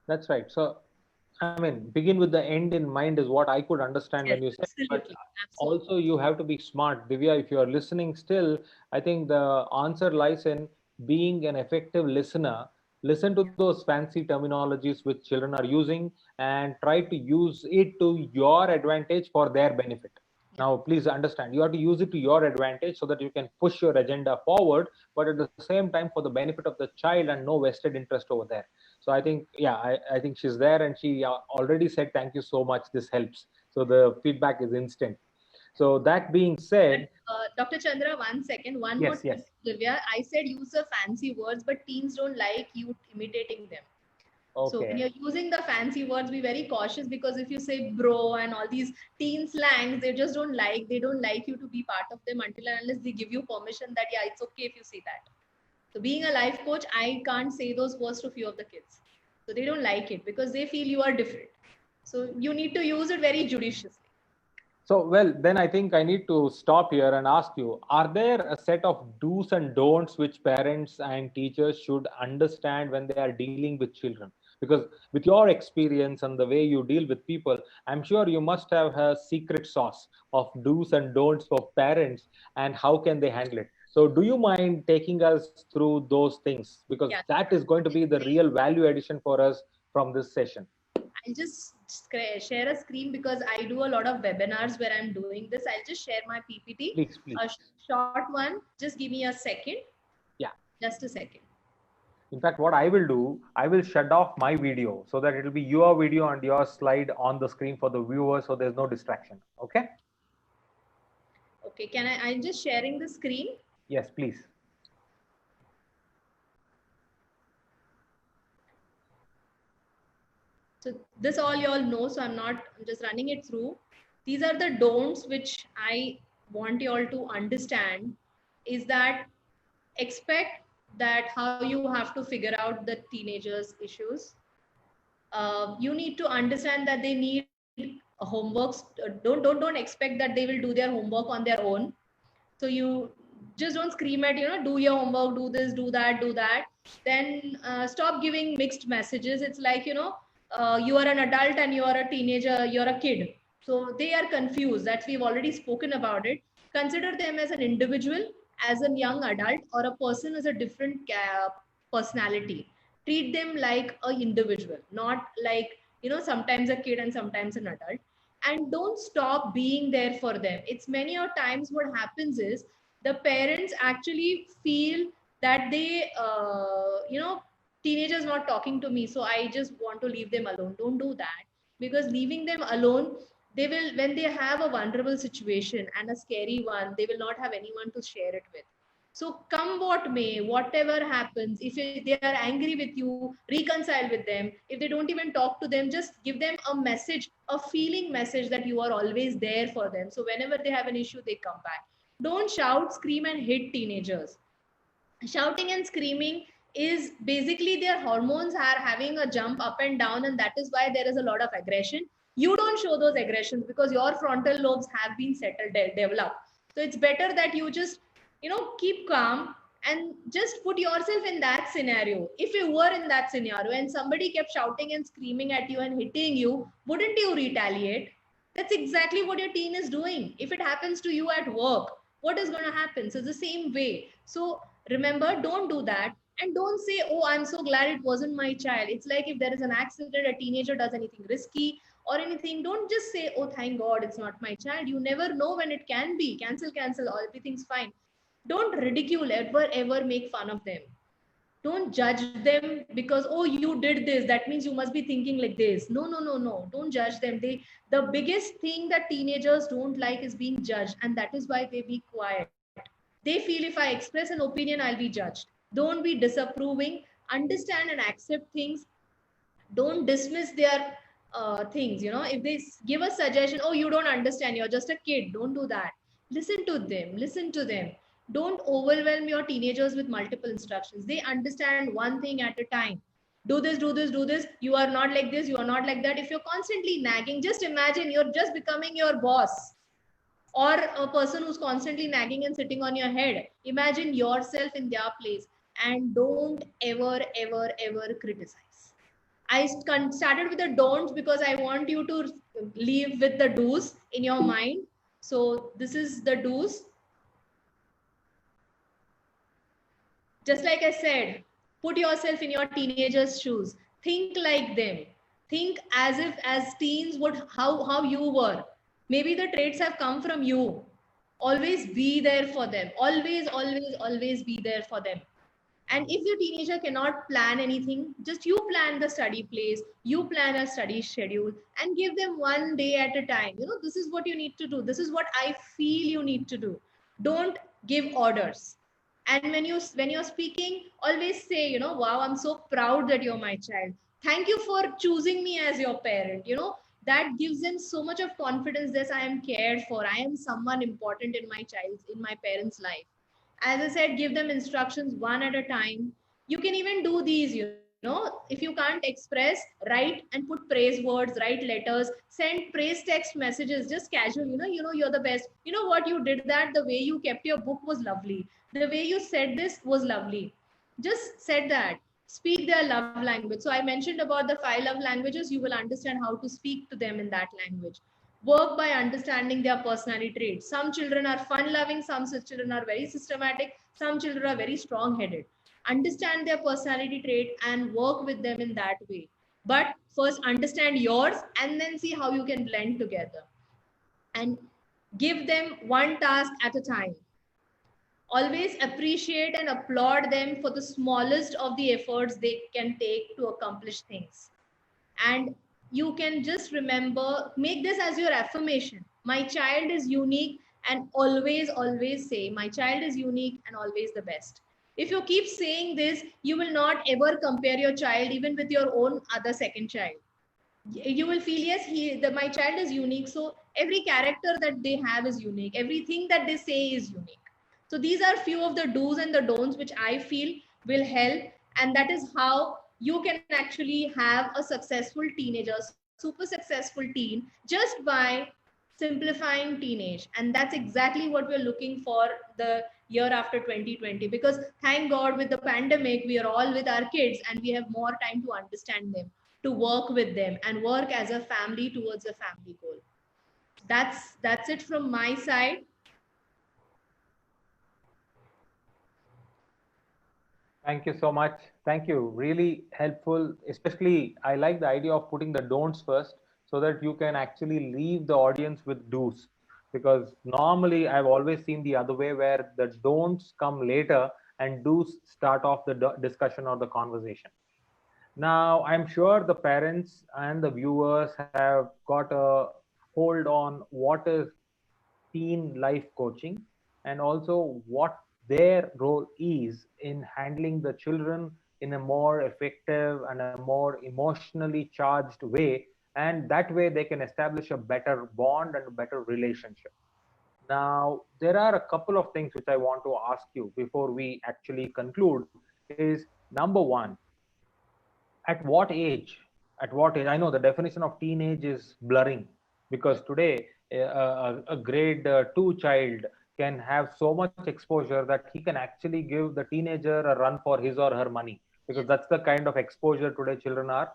That's right. So I mean, begin with the end in mind is what I could understand Yes, when you said. absolutely. But also you have to be smart. Divya, if you are listening still, I think the answer lies in being an effective listener. Listen to those fancy terminologies which children are using and try to use it to your advantage for their benefit. Now, please understand, you have to use it to your advantage so that you can push your agenda forward, but at the same time for the benefit of the child and no vested interest over there. So I think, yeah, I think she's there, and she already said thank you so much. This helps. So the feedback is instant. So that being said, Dr. Chandra, 1 second. One more yes, tip, yes, Divya. I said use the fancy words, but teens don't like you imitating them. So when okay. you're using the fancy words, be very cautious, because if you say bro and all these teen slangs, they just don't like. They don't like you to be part of them until and unless they give you permission that yeah, it's okay if you say that. So being a life coach, I can't say those words to few of the kids. So they don't like it because they feel you are different. So you need to use it very judiciously. So, well, then I think I need to stop here and ask you, are there a set of do's and don'ts which parents and teachers should understand when they are dealing with children? Because with your experience and the way you deal with people, I'm sure you must have a secret sauce of do's and don'ts for parents, and how can they handle it. So, do you mind taking us through those things? Because Yeah. that is going to be the real value addition for us from this session. I'll just share a screen because I do a lot of webinars where I'm doing this. I'll just share my PPT, Please, please. a short one. Just give me a second. Yeah. Just a second. In fact, what I will do, I will shut off my video so that it will be your video and your slide on the screen for the viewer, so there's no distraction. Okay? Okay, I'm just sharing the screen. Yes, please. So this all you all know, so I'm just running it through. These are the don'ts which I want you all to understand, is that expect that how you have to figure out the teenagers' issues. You need to understand that they need homeworks. Don't expect that they will do their homework on their own. So you just don't scream at, do your homework, do this, do that, do that. Then stop giving mixed messages. It's like, you are an adult and you are a teenager, you're a kid. So they are confused. That we've already spoken about it. Consider them as an individual, as a young adult, or a person as a different personality. Treat them like a individual, not like, sometimes a kid and sometimes an adult. And don't stop being there for them. It's many a times what happens is the parents actually feel that they teenagers not talking to me, so I just want to leave them alone. Don't do that, because leaving them alone, they will, when they have a vulnerable situation and a scary one, they will not have anyone to share it with. So come what may, whatever happens, if they are angry with you, reconcile with them. If they don't even talk to them, just give them a message, a feeling message that you are always there for them. So whenever they have an issue, they come back. Don't shout, scream, and hit teenagers. Shouting and screaming is basically their hormones are having a jump up and down, and that is why there is a lot of aggression. You don't show those aggressions because your frontal lobes have been settled, developed. So it's better that you just, keep calm and just put yourself in that scenario. If you were in that scenario and somebody kept shouting and screaming at you and hitting you, wouldn't you retaliate? That's exactly what your teen is doing. If it happens to you at work, what is going to happen? So it's the same way. So remember, don't do that. And don't say, oh, I'm so glad it wasn't my child. It's like if there is an accident, a teenager does anything risky or anything, don't just say, oh, thank God it's not my child. You never know when it can be. Cancel, everything's fine. Don't ridicule, ever make fun of them. Don't judge them because, oh, you did this, that means you must be thinking like this. No, don't judge them. The biggest thing that teenagers don't like is being judged, and that is why they be quiet. They feel if I express an opinion, I'll be judged. Don't be disapproving. Understand and accept things. Don't dismiss their things. If they give a suggestion, oh, you don't understand, you're just a kid, don't do that. Listen to them. Don't overwhelm your teenagers with multiple instructions. They understand one thing at a time. Do this. You are not like this, you are not like that. If you're constantly nagging, just imagine you're just becoming your boss, or a person who's constantly nagging and sitting on your head. Imagine yourself in their place, and don't ever criticize. I started with the don'ts because I want you to leave with the do's in your mind. So this is the do's. Just like I said, put yourself in your teenager's shoes. Think like them. Think as if as teens would how you were. Maybe the traits have come from you. Always be there for them. Always be there for them. And if your teenager cannot plan anything, just you plan the study place, you plan a study schedule, and give them one day at a time. This is what you need to do, this is what I feel you need to do. Don't give orders. And when you're speaking, always say, wow, I'm so proud that you're my child, thank you for choosing me as your parent. That gives them so much of confidence that I am cared for, I am someone important in my parents life. As I said, give them instructions one at a time. You can even do these, if you can't express, write and put praise words, write letters, send praise text messages, just casual, you're the best. You know what, you did that, the way you kept your book was lovely, the way you said this was lovely. Just said that. Speak their love language. So I mentioned about the 5 love languages. You will understand how to speak to them in that language. Work by understanding their personality traits. Some children are fun loving, some children are very systematic, some children are very strong headed. Understand their personality trait and work with them in that way. But first, understand yours and then see how you can blend together. And give them one task at a time. Always appreciate and applaud them for the smallest of the efforts they can take to accomplish things. And you can just remember, make this as your affirmation: my child is unique. And always say, my child is unique and always the best. If you keep saying this, you will not ever compare your child even with your own other second child. You will feel, yes, my child is unique, so every character that they have is unique, everything that they say is unique. So these are few of the do's and the don'ts which I feel will help. And that is how you can actually have a successful teenager, super successful teen, just by simplifying teenage. And that's exactly what we're looking for the year after 2020, because thank god with the pandemic we are all with our kids and we have more time to understand them, to work with them and work as a family towards a family goal. That's it from my side. Thank you so much. Thank you. Really helpful. Especially, I like the idea of putting the don'ts first so that you can actually leave the audience with do's. Because normally, I've always seen the other way where the don'ts come later and do's start off the discussion or the conversation. Now, I'm sure the parents and the viewers have got a hold on what is teen life coaching and also what their role is in handling the children in a more effective and a more emotionally charged way. And that way, they can establish a better bond and a better relationship. Now, there are a couple of things which I want to ask you before we actually conclude. Is number one, at what age? At what age? I know the definition of teenage is blurring because today a grade two child can have so much exposure that he can actually give the teenager a run for his or her money, because that's the kind of exposure today children are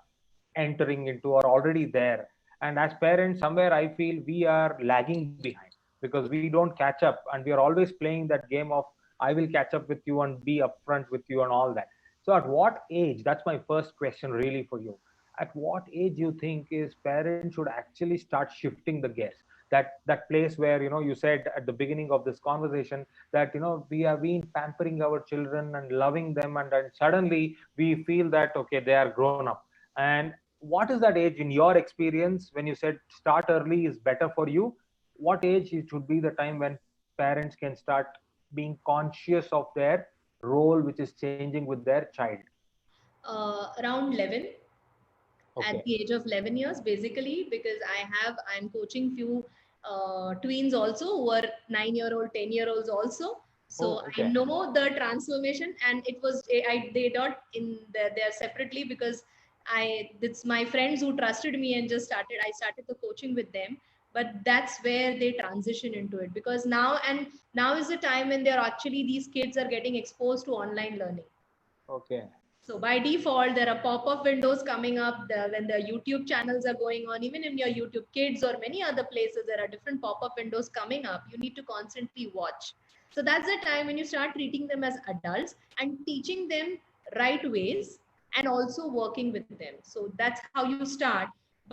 entering into or already there. And as parents, somewhere I feel we are lagging behind because we don't catch up, and we are always playing that game of I will catch up with you and be upfront with you and all that. So at what age, that's my first question really for you, at what age you think is parents should actually start shifting the gears, that place where you said at the beginning of this conversation that we have been pampering our children and loving them, and suddenly we feel that okay, they are grown up. And what is that age in your experience when you said start early is better for you? What age it should be the time when parents can start being conscious of their role which is changing with their child? Around 11, at Okay. the age of 11 years, basically, because I'm coaching few tweens also who are 9-year-old, 10-year-olds also. So Oh, I okay. know the transformation, and it was they not in there separately, because it's my friends who trusted me and I started the coaching with them. But that's where they transition into it, because now is the time when they're actually, these kids are getting exposed to online learning. Okay. So by default, there are pop-up windows coming up when the YouTube channels are going on. Even in your YouTube Kids or many other places, there are different pop-up windows coming up. You need to constantly watch. So that's the time when you start treating them as adults and teaching them right ways and also working with them. So that's how you start.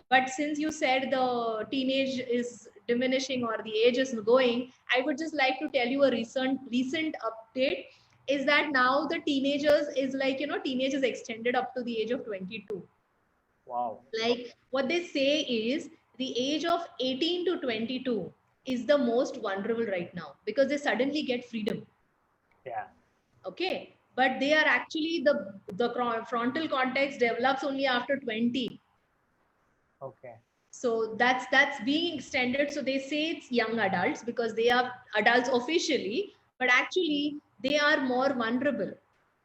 But since you said the teenage is diminishing or the age is going, I would just like to tell you a recent update. is that now the teenagers is like, teenage is extended up to the age of 22. Wow. Like what they say is the age of 18 to 22 is the most vulnerable right now because they suddenly get freedom. Yeah. Okay. But they are actually the frontal cortex develops only after 20. Okay. So that's being extended. So they say it's young adults because they are adults officially, but actually they are more vulnerable.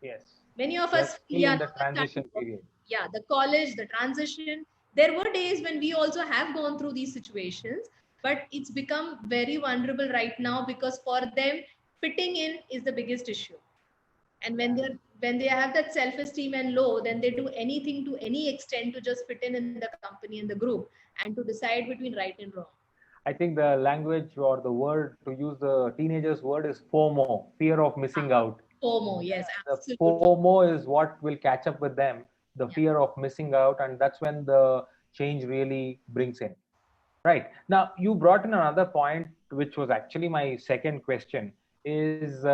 Yes. Many of They're us, still yeah, in the transition period. yeah, the college, the transition. There were days when we also have gone through these situations, but it's become very vulnerable right now because for them, fitting in is the biggest issue. And when they have that self-esteem and low, then they do anything to any extent to just fit in the company and the group and to decide between right and wrong. I think the language or the word to use the teenagers word is FOMO, fear of missing out. FOMO, yes, The absolutely. FOMO is what will catch up with them, the Yeah. fear of missing out, and that's when the change really brings in. Right. Now, you brought in another point, which was actually my second question, is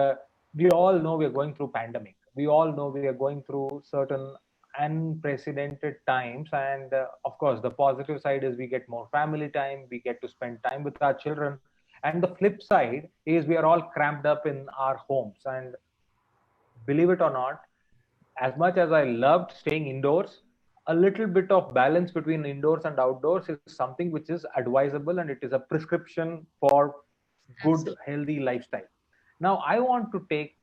we all know we are going through pandemic. We all know we are going through certain unprecedented times. And of course, the positive side is we get more family time, we get to spend time with our children. And the flip side is we are all cramped up in our homes. And believe it or not, as much as I loved staying indoors, a little bit of balance between indoors and outdoors is something which is advisable and it is a prescription for good, Absolutely. healthy lifestyle. Now, I want to take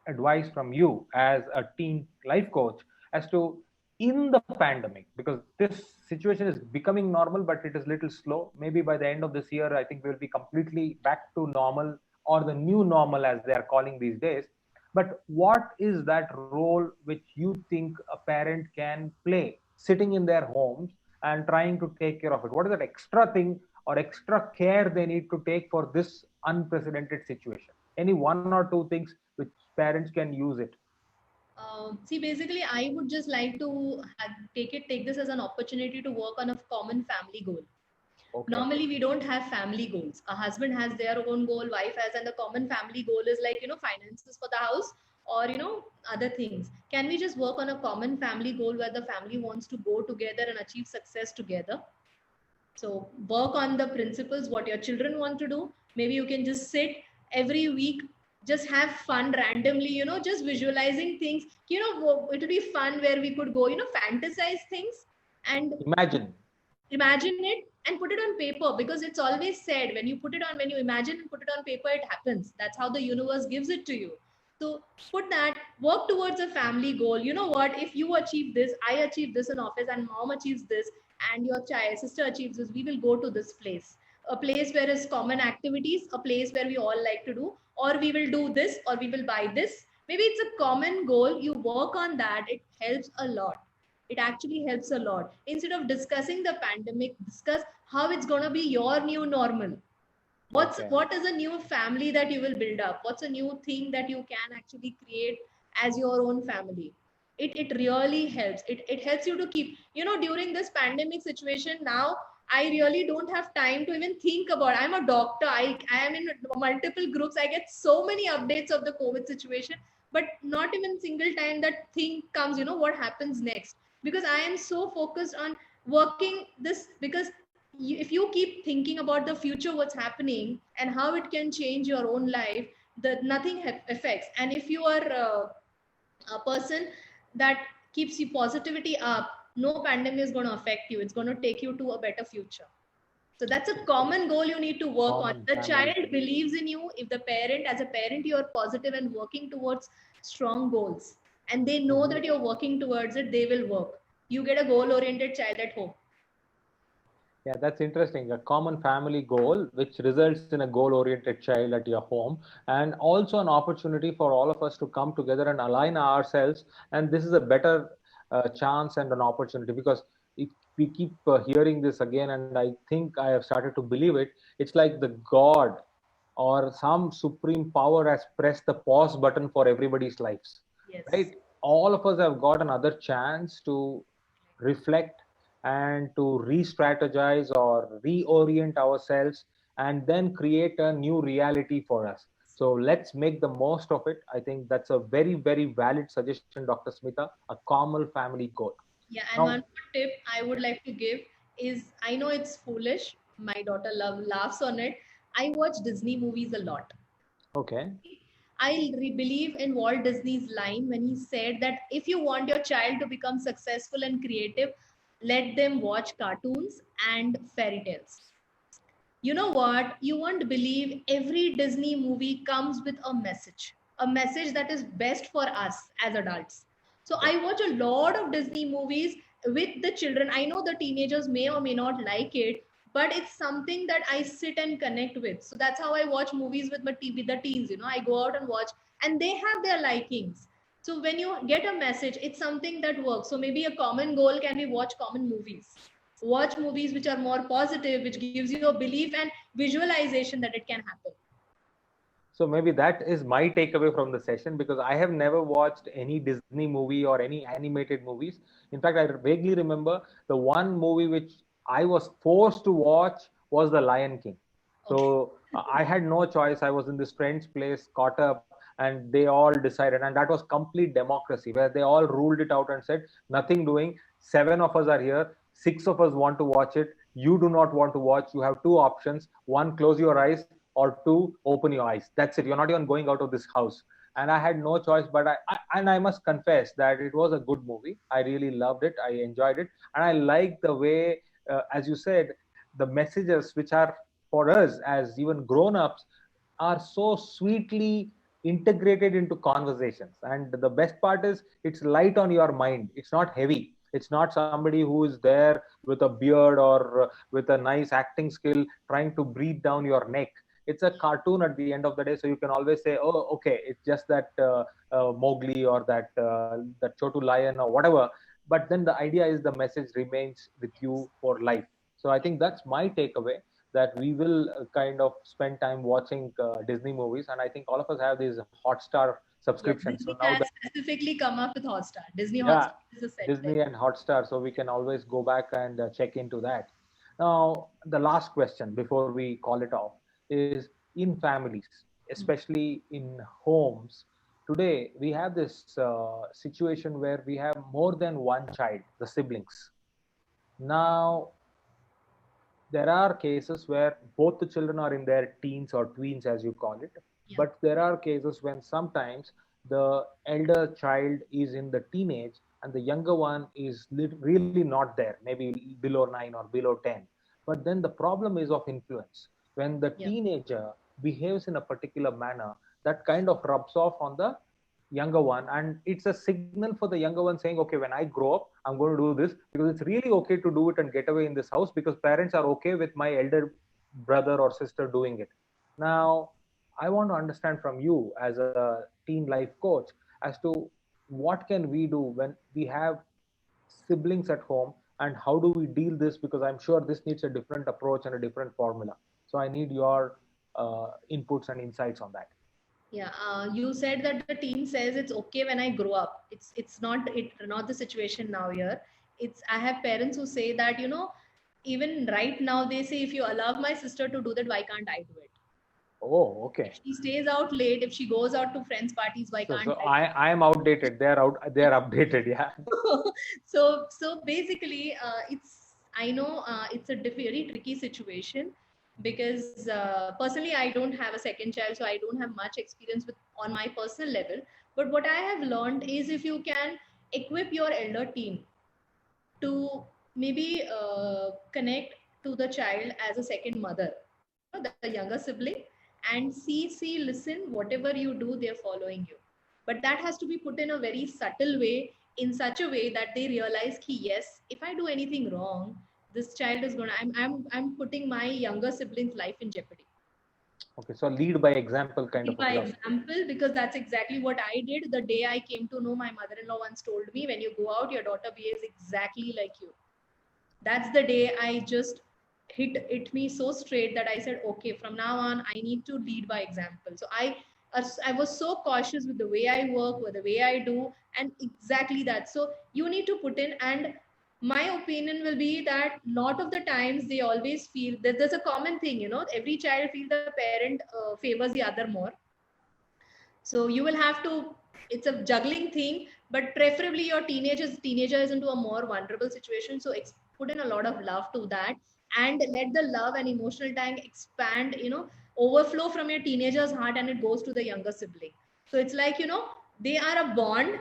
advice from you as a teen life coach as to in the pandemic, because this situation is becoming normal, but it is little slow. Maybe by the end of this year, I think we'll be completely back to normal or the new normal as they are calling these days. But what is that role which you think a parent can play sitting in their homes and trying to take care of it? What is that extra thing or extra care they need to take for this unprecedented situation? Any one or two things which parents can use it? See, basically, I would just like to take this as an opportunity to work on a common family goal. Okay. Normally, we don't have family goals. A husband has their own goal, wife has, and the common family goal is like, finances for the house or, other things. Can we just work on a common family goal where the family wants to go together and achieve success together? So work on the principles, what your children want to do. Maybe you can just sit every week, just have fun randomly, just visualizing things. It'll be fun where we could go, fantasize things and Imagine. imagine it and put it on paper, because it's always said when you imagine and put it on paper, it happens. That's how the universe gives it to you. So put that, work towards a family goal. You know what, if you achieve this, I achieve this in office, and mom achieves this, and your child sister achieves this, we will go to this place, a place where is common activities, a place where we all like to do, or we will do this, or we will buy this. Maybe it's a common goal, you work on that, it helps a lot. It actually helps a lot. Instead of discussing the pandemic, discuss how it's going to be your new normal. Okay. What is a new family that you will build up? What's a new thing that you can actually create as your own family? It really helps. It helps you to keep, during this pandemic situation now, I really don't have time to even think about. I'm a doctor. I am in multiple groups. I get so many updates of the COVID situation, but not even single time that thing comes, what happens next. Because I am so focused on working this, because if you keep thinking about the future, what's happening and how it can change your own life, that nothing affects. And if you are a person that keeps you positivity up, no pandemic is going to affect you. It's going to take you to a better future. So that's a common goal you need to work on. Common The family child goal. believes in you. If the parent, as a parent, you are positive and working towards strong goals, and they know Mhm. that you're working towards it, they will work. You get a goal oriented child at home. Yeah, that's interesting. A common family goal, which results in a goal oriented child at your home, and also an opportunity for all of us to come together and align ourselves. And this is a better chance and an opportunity, because if we keep hearing this again, and I think I have started to believe it, it's like the God or some supreme power has pressed the pause button for everybody's lives, Yes. right? All of us have got another chance to reflect and to re-strategize or reorient ourselves and then create a new reality for us. So let's make the most of it. I think that's a very, very valid suggestion, Dr. Smita, a common family goal. Yeah, and one Now, more tip I would like to give is, I know it's foolish. My daughter laughs on it. I watch Disney movies a lot. okay. Believe in Walt Disney's line when he said that if you want your child to become successful and creative, let them watch cartoons and fairy tales. You know what? You won't believe every Disney movie comes with a message that is best for us as adults. So Yeah. I watch a lot of Disney movies with the children. I know the teenagers may or may not like it, but it's something that I sit and connect with. So that's how I watch movies with with the teens. I go out and watch, and they have their likings. So when you get a message, it's something that works. So maybe a common goal can be watch common movies. Watch movies which are more positive, which gives you a belief and visualization that it can happen. So maybe that is my takeaway from the session, because I have never watched any Disney movie or any animated movies. In fact, I vaguely remember the one movie which I was forced to watch was The Lion King. Okay. So I had no choice. I was in this friend's place, caught up, and they all decided. And that was complete democracy, where they all ruled it out and said, nothing doing. 7 of us are here. 6 of us want to watch it. You do not want to watch. You have two options. One, close your eyes, or two, open your eyes. That's it. You're not even going out of this house. And I had no choice, but I must confess that it was a good movie. I really loved it. I enjoyed it, and I liked the way, as you said, the messages which are for us as even grown-ups are so sweetly integrated into conversations. And the best part is it's light on your mind. It's not heavy. It's not somebody who is there with a beard or with a nice acting skill trying to breathe down your neck. It's a cartoon at the end of the day, so you can always say, oh, okay, it's just that Mowgli, or that Chotu lion or whatever. But then the idea is the message remains with you for life. So I think that's my takeaway, that we will kind of spend time watching Disney movies. And I think all of us have these Hotstar Yes, subscriptions. So Disney now has that, specifically come up with Hotstar. Disney yeah, Hotstar is a set there. Disney and Hotstar, so we can always go back and check into that. Now, the last question before we call it off is, in families, especially in homes, today we have this situation where we have more than one child, the siblings. Now, there are cases where both the children are in their teens or tweens, as you call it, Yeah. but there are cases when sometimes the elder child is in the teenage and the younger one is really not there, maybe below 9 or below 10. But then the problem is of influence. When the Yeah. teenager behaves in a particular manner, that kind of rubs off on the younger one, and it's a signal for the younger one saying, okay, when I grow up, I'm going to do this, because it's really okay to do it and get away in this house because parents are okay with my elder brother or sister doing it. Now, I want to understand from you as a teen life coach as to what can we do when we have siblings at home, and how do we deal this, because I'm sure this needs a different approach and a different formula. So I need your inputs and insights on that. Yeah, you said that the teen says it's okay when I grow up. It's not the situation now here. It's I have parents who say that, even right now they say, if you allow my sister to do that, why can't I do it? Oh, If okay. she stays out late, if she goes out to friends' parties, why So can't I I am outdated. They are out. They are updated. Yeah. so basically, it's I know it's a very tricky situation, because personally I don't have a second child, so I don't have much experience with on my personal level. But what I have learned is, if you can equip your elder teen to maybe connect to the child as a second mother, the younger sibling, and see, listen, whatever you do, they're following you. But that has to be put in a very subtle way, in such a way that they realize ki, yes, if I do anything wrong, this child is gonna I'm putting my younger sibling's life in jeopardy. Okay. So lead by example kind Lead of a by philosophy. example, because that's exactly what I did. The day I came to know, my mother-in-law once told me, when you go out, your daughter behaves exactly like you. That's the day I just hit me so straight that I said, okay, from now on I need to lead by example. So I was so cautious with the way I work, with the way I do, and exactly that. So you need to put in, and my opinion will be that lot of the times they always feel that there's a common thing, every child feels the parent favors the other more. So you will have to, it's a juggling thing, but preferably your teenager is into a more vulnerable situation, so put in a lot of love to that, and let the love and emotional tank expand, overflow from your teenager's heart, and it goes to the younger sibling. So it's like, they are a bond,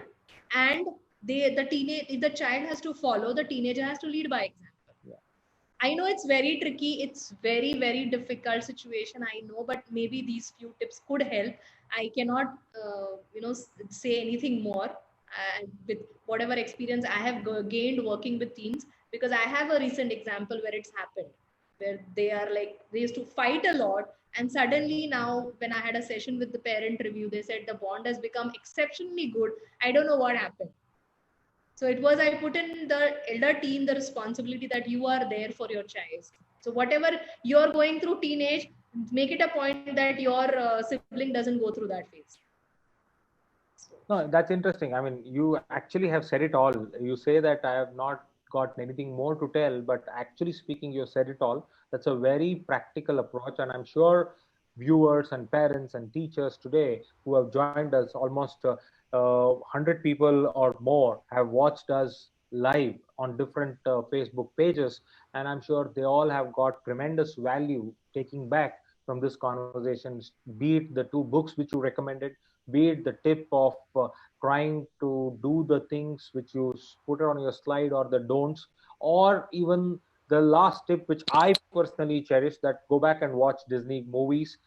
and the child has to follow, the teenager has to lead by example. Yeah. I know it's very tricky. It's very, very difficult situation. I know, but maybe these few tips could help. I cannot, say anything more with whatever experience I have gained working with teens, because I have a recent example where it's happened, where they are like, they used to fight a lot. And suddenly now, when I had a session with the parent review, they said the bond has become exceptionally good. I don't know what happened. So it was, I put in the elder teen the responsibility that you are there for your child. So whatever you're going through teenage, make it a point that your sibling doesn't go through that phase. No, that's interesting. I mean, you actually have said it all. You say that I have not got anything more to tell, but actually speaking, you said it all. That's a very practical approach, and I'm sure viewers and parents and teachers today who have joined us, almost 100 people or more, have watched us live on different Facebook pages, and I'm sure they all have got tremendous value taking back from this conversation, be it the two books which you recommended, be it the tip of trying to do the things which you put on your slide, or the don'ts, or even the last tip which I personally cherish, that go back and watch Disney movies.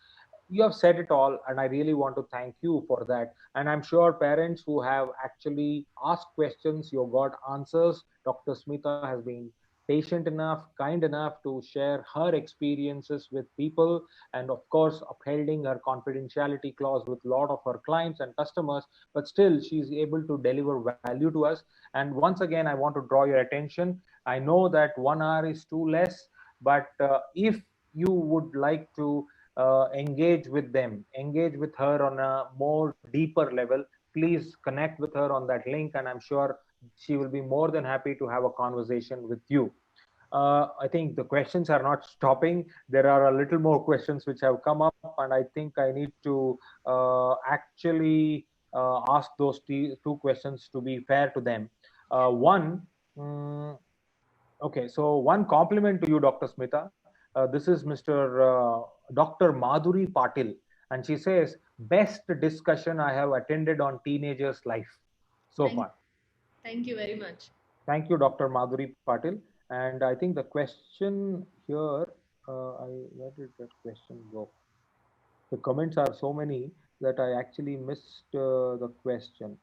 You have said it all, and I really want to thank you for that. And I'm sure parents who have actually asked questions, you got answers. Dr. Smita has been patient enough, kind enough to share her experiences with people, and of course upholding her confidentiality clause with a lot of her clients and customers, but still she's able to deliver value to us. And once again, I want to draw your attention, I know that 1 hour is too less, but if you would like to engage with them, engage with her on a more deeper level, please connect with her on that link, and I'm sure she will be more than happy to have a conversation with you. I think the questions are not stopping. There are a little more questions which have come up, and I think I need to actually ask those two questions to be fair to them. One, okay, so one compliment to you, Dr. Smita. This is Dr. Madhuri Patil, and she says, best discussion I have attended on teenagers' life so Thank, far. thank you very much. Thank you, Dr. Madhuri Patil. And I think the question here, where did that question go? The comments are so many that I actually missed the question.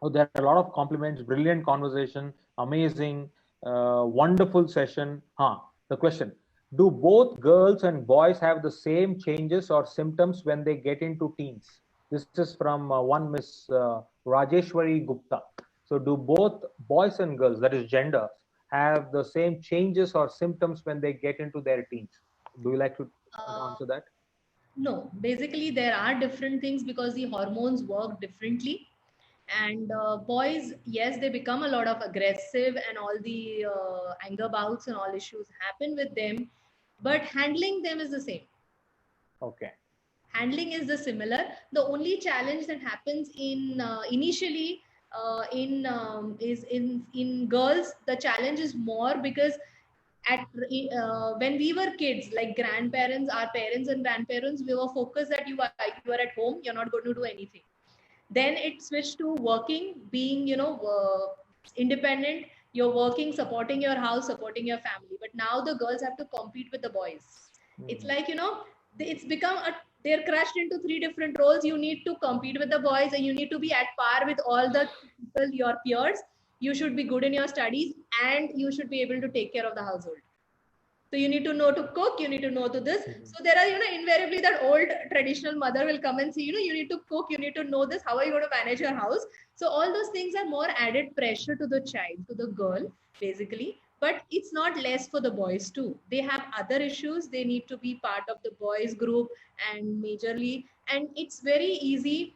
Oh, there are a lot of compliments, brilliant conversation, amazing, wonderful session. The question: do both girls and boys have the same changes or symptoms when they get into teens? This is from one Miss Rajeshwari Gupta. So, do both boys and girls, that is gender, have the same changes or symptoms when they get into their teens? Do you like to Uh, answer that? no, basically there are different things because the hormones work differently. And boys, yes, they become a lot of aggressive, and all the anger bouts and all issues happen with them, but handling them is the same. Okay. Handling is the similar. The only challenge that happens in initially in is in girls, the challenge is more because at when we were kids, like grandparents, our parents and grandparents, we were focused that you are at home, you're not going to do anything. Then it switched to working, being, independent. You're working, supporting your house, supporting your family, but now the girls have to compete with the boys. It's like, it's become a, they're crushed into three different roles. You need to compete with the boys, and you need to be at par with all the people, your peers. You should be good in your studies, and you should be able to take care of the household. So you need to know to cook, you need to know to this. So there are, invariably that old traditional mother will come and say, you need to cook, you need to know this, how are you going to manage your house? So all those things are more added pressure to the child, to the girl, basically. But it's not less for the boys too. They have other issues. They need to be part of the boys group, and majorly, and it's very easy.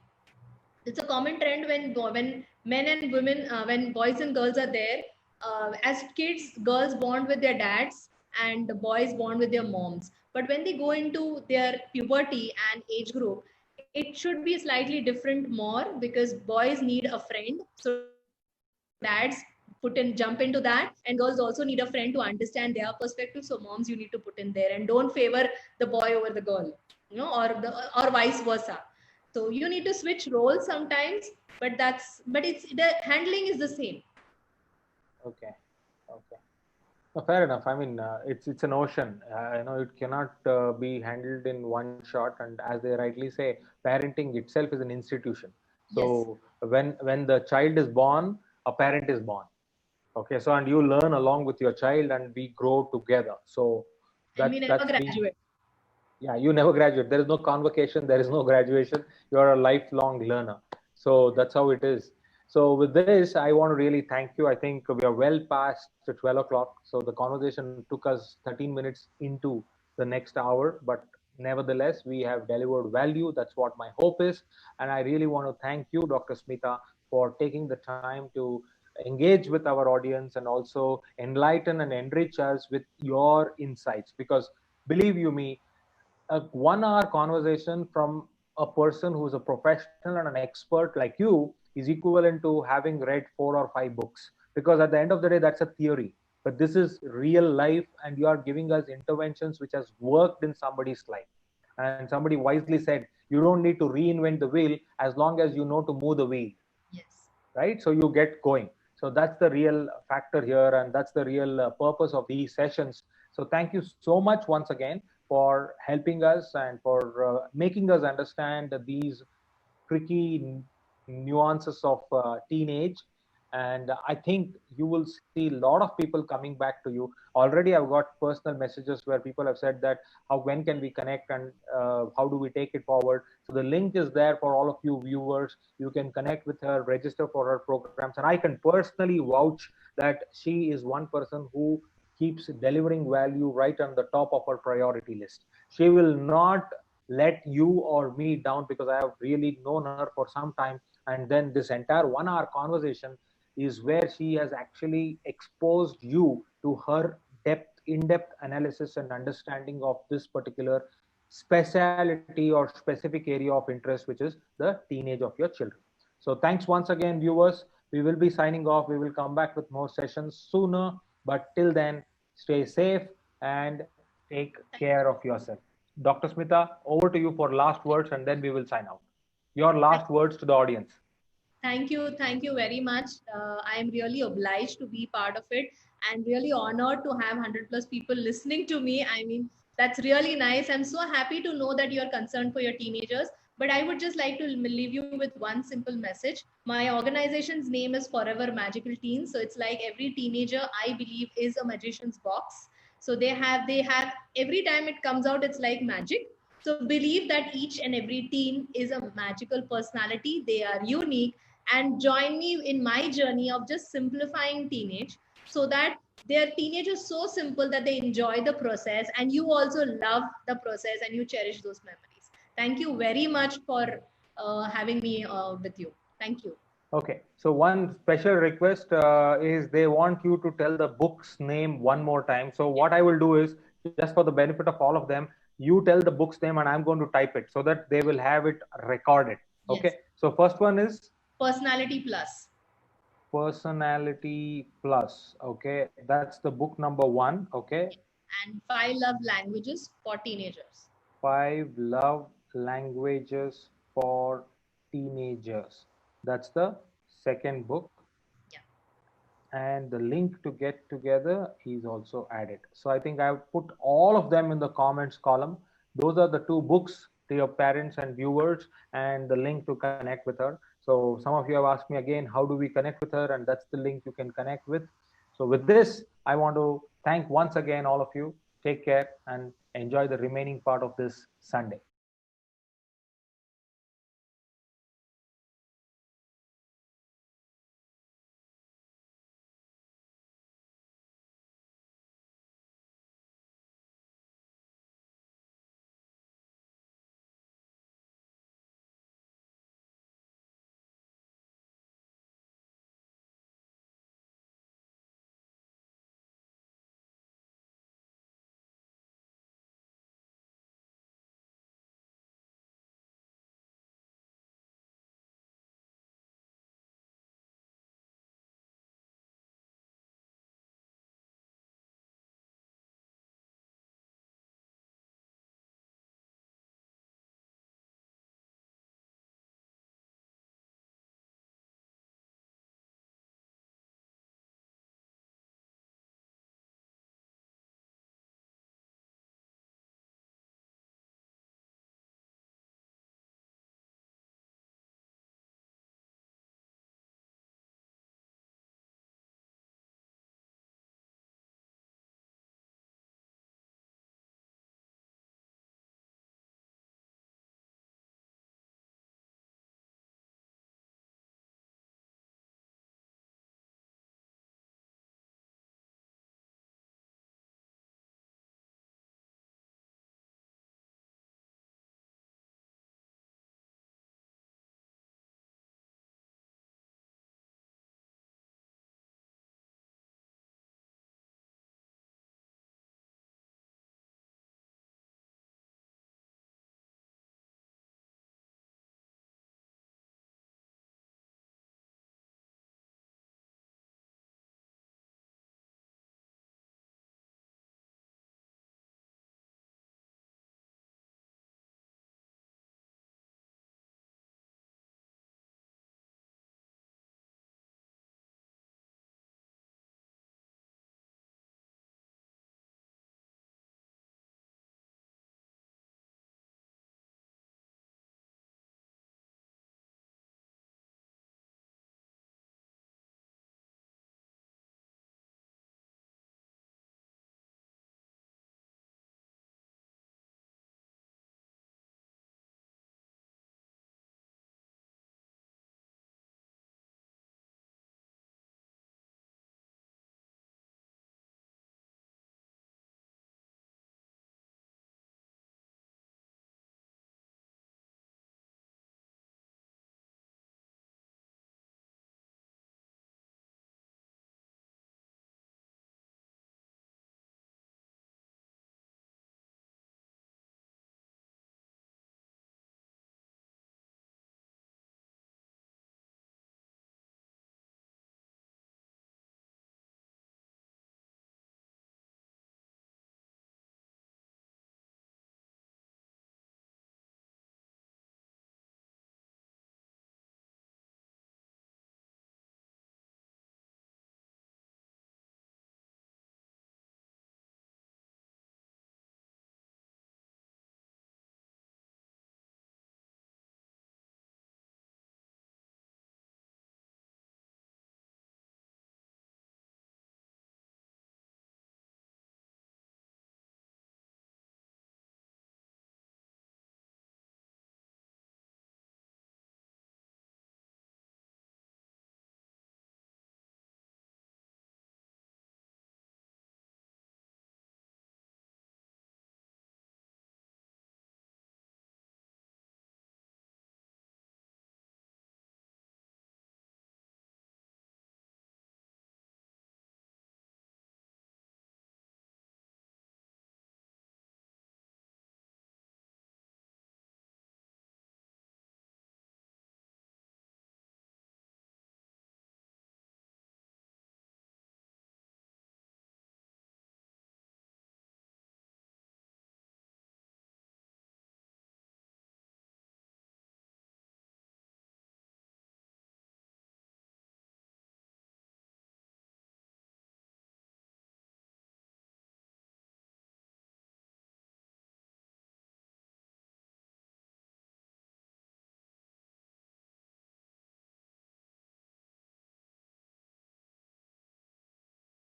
It's a common trend when men and women, when boys and girls are there. As kids, girls bond with their dads, and the boys bond with their moms. But when they go into their puberty and age group, it should be slightly different more, because boys need a friend. So dads jump into that, and girls also need a friend to understand their perspective. So moms, you need to put in there, and don't favor the boy over the girl, or vice versa. So you need to switch roles sometimes, but it's the handling is the same. Okay. Okay. No, fair enough. I mean, it's an ocean. It cannot be handled in one shot. And as they rightly say, parenting itself is an institution. Yes. So when the child is born, a parent is born. Okay. So and you learn along with your child, and we grow together. So And we never that's the graduate. yeah. You never graduate. There is no convocation. There is no graduation. You are a lifelong learner. So that's how it is. So with this, I want to really thank you. I think we are well past the 12 o'clock. So the conversation took us 13 minutes into the next hour, but nevertheless, we have delivered value. That's what my hope is. And I really want to thank you, Dr. Smita, for taking the time to engage with our audience and also enlighten and enrich us with your insights. Because believe you me, a 1 hour conversation from a person who's a professional and an expert like you is equivalent to having read 4 or 5 books, because at the end of the day that's a theory, but this is real life, and you are giving us interventions which has worked in somebody's life. And somebody wisely said, you don't need to reinvent the wheel as long as you know to move the wheel. Yes. Right, so you get going. So that's the real factor here, and that's the real purpose of these sessions. So thank you so much once again for helping us and for making us understand these tricky nuances of teenage. And I think you will see a lot of people coming back to you. Already I've got personal messages where people have said that how when can we connect, and how do we take it forward. So the link is there for all of you viewers. You can connect with her, register for her programs, and I can personally vouch that she is one person who keeps delivering value right on the top of her priority list. She will not let you or me down, because I have really known her for some time. And then this entire 1 hour conversation is where she has actually exposed you to her in-depth analysis and understanding of this particular speciality or specific area of interest, which is the teenage of your children. So thanks once again, viewers. We will be signing off. We will come back with more sessions sooner, but till then, stay safe and take care of yourself. Dr. Smita, over to you for last words, and then we will sign out. Your last words to the audience. Thank you very much. I am really obliged to be part of it, and really honored to have 100+ people listening to me. I mean, that's really nice. I'm so happy to know that you're concerned for your teenagers. But I would just like to leave you with one simple message. My organization's name is Forever Magical Teens. So it's like every teenager, I believe, is a magician's box. So they have every time it comes out, it's like magic. So believe that each and every teen is a magical personality. They are unique, and join me in my journey of just simplifying teenage, so that their teenage is so simple that they enjoy the process, and you also love the process and you cherish those memories. Thank you very much for having me with you. Thank you. Okay, so one special request is they want you to tell the book's name one more time. So what I will do is, just for the benefit of all of them, you tell the book's name and I'm going to type it so that they will have it recorded. Okay, Yes. so first one is Personality Plus. Personality Plus. Okay, that's the book number 1. Okay. And 5 love languages for teenagers. 5 love languages for teenagers. That's the second book. Yeah. And the link to get together is also added. So I think I've put all of them in the comments column. Those are the 2 books to your parents and viewers, and the link to connect with her. So some of you have asked me again, how do we connect with her? And that's the link you can connect with. So with this, I want to thank once again all of you. Take care and enjoy the remaining part of this Sunday.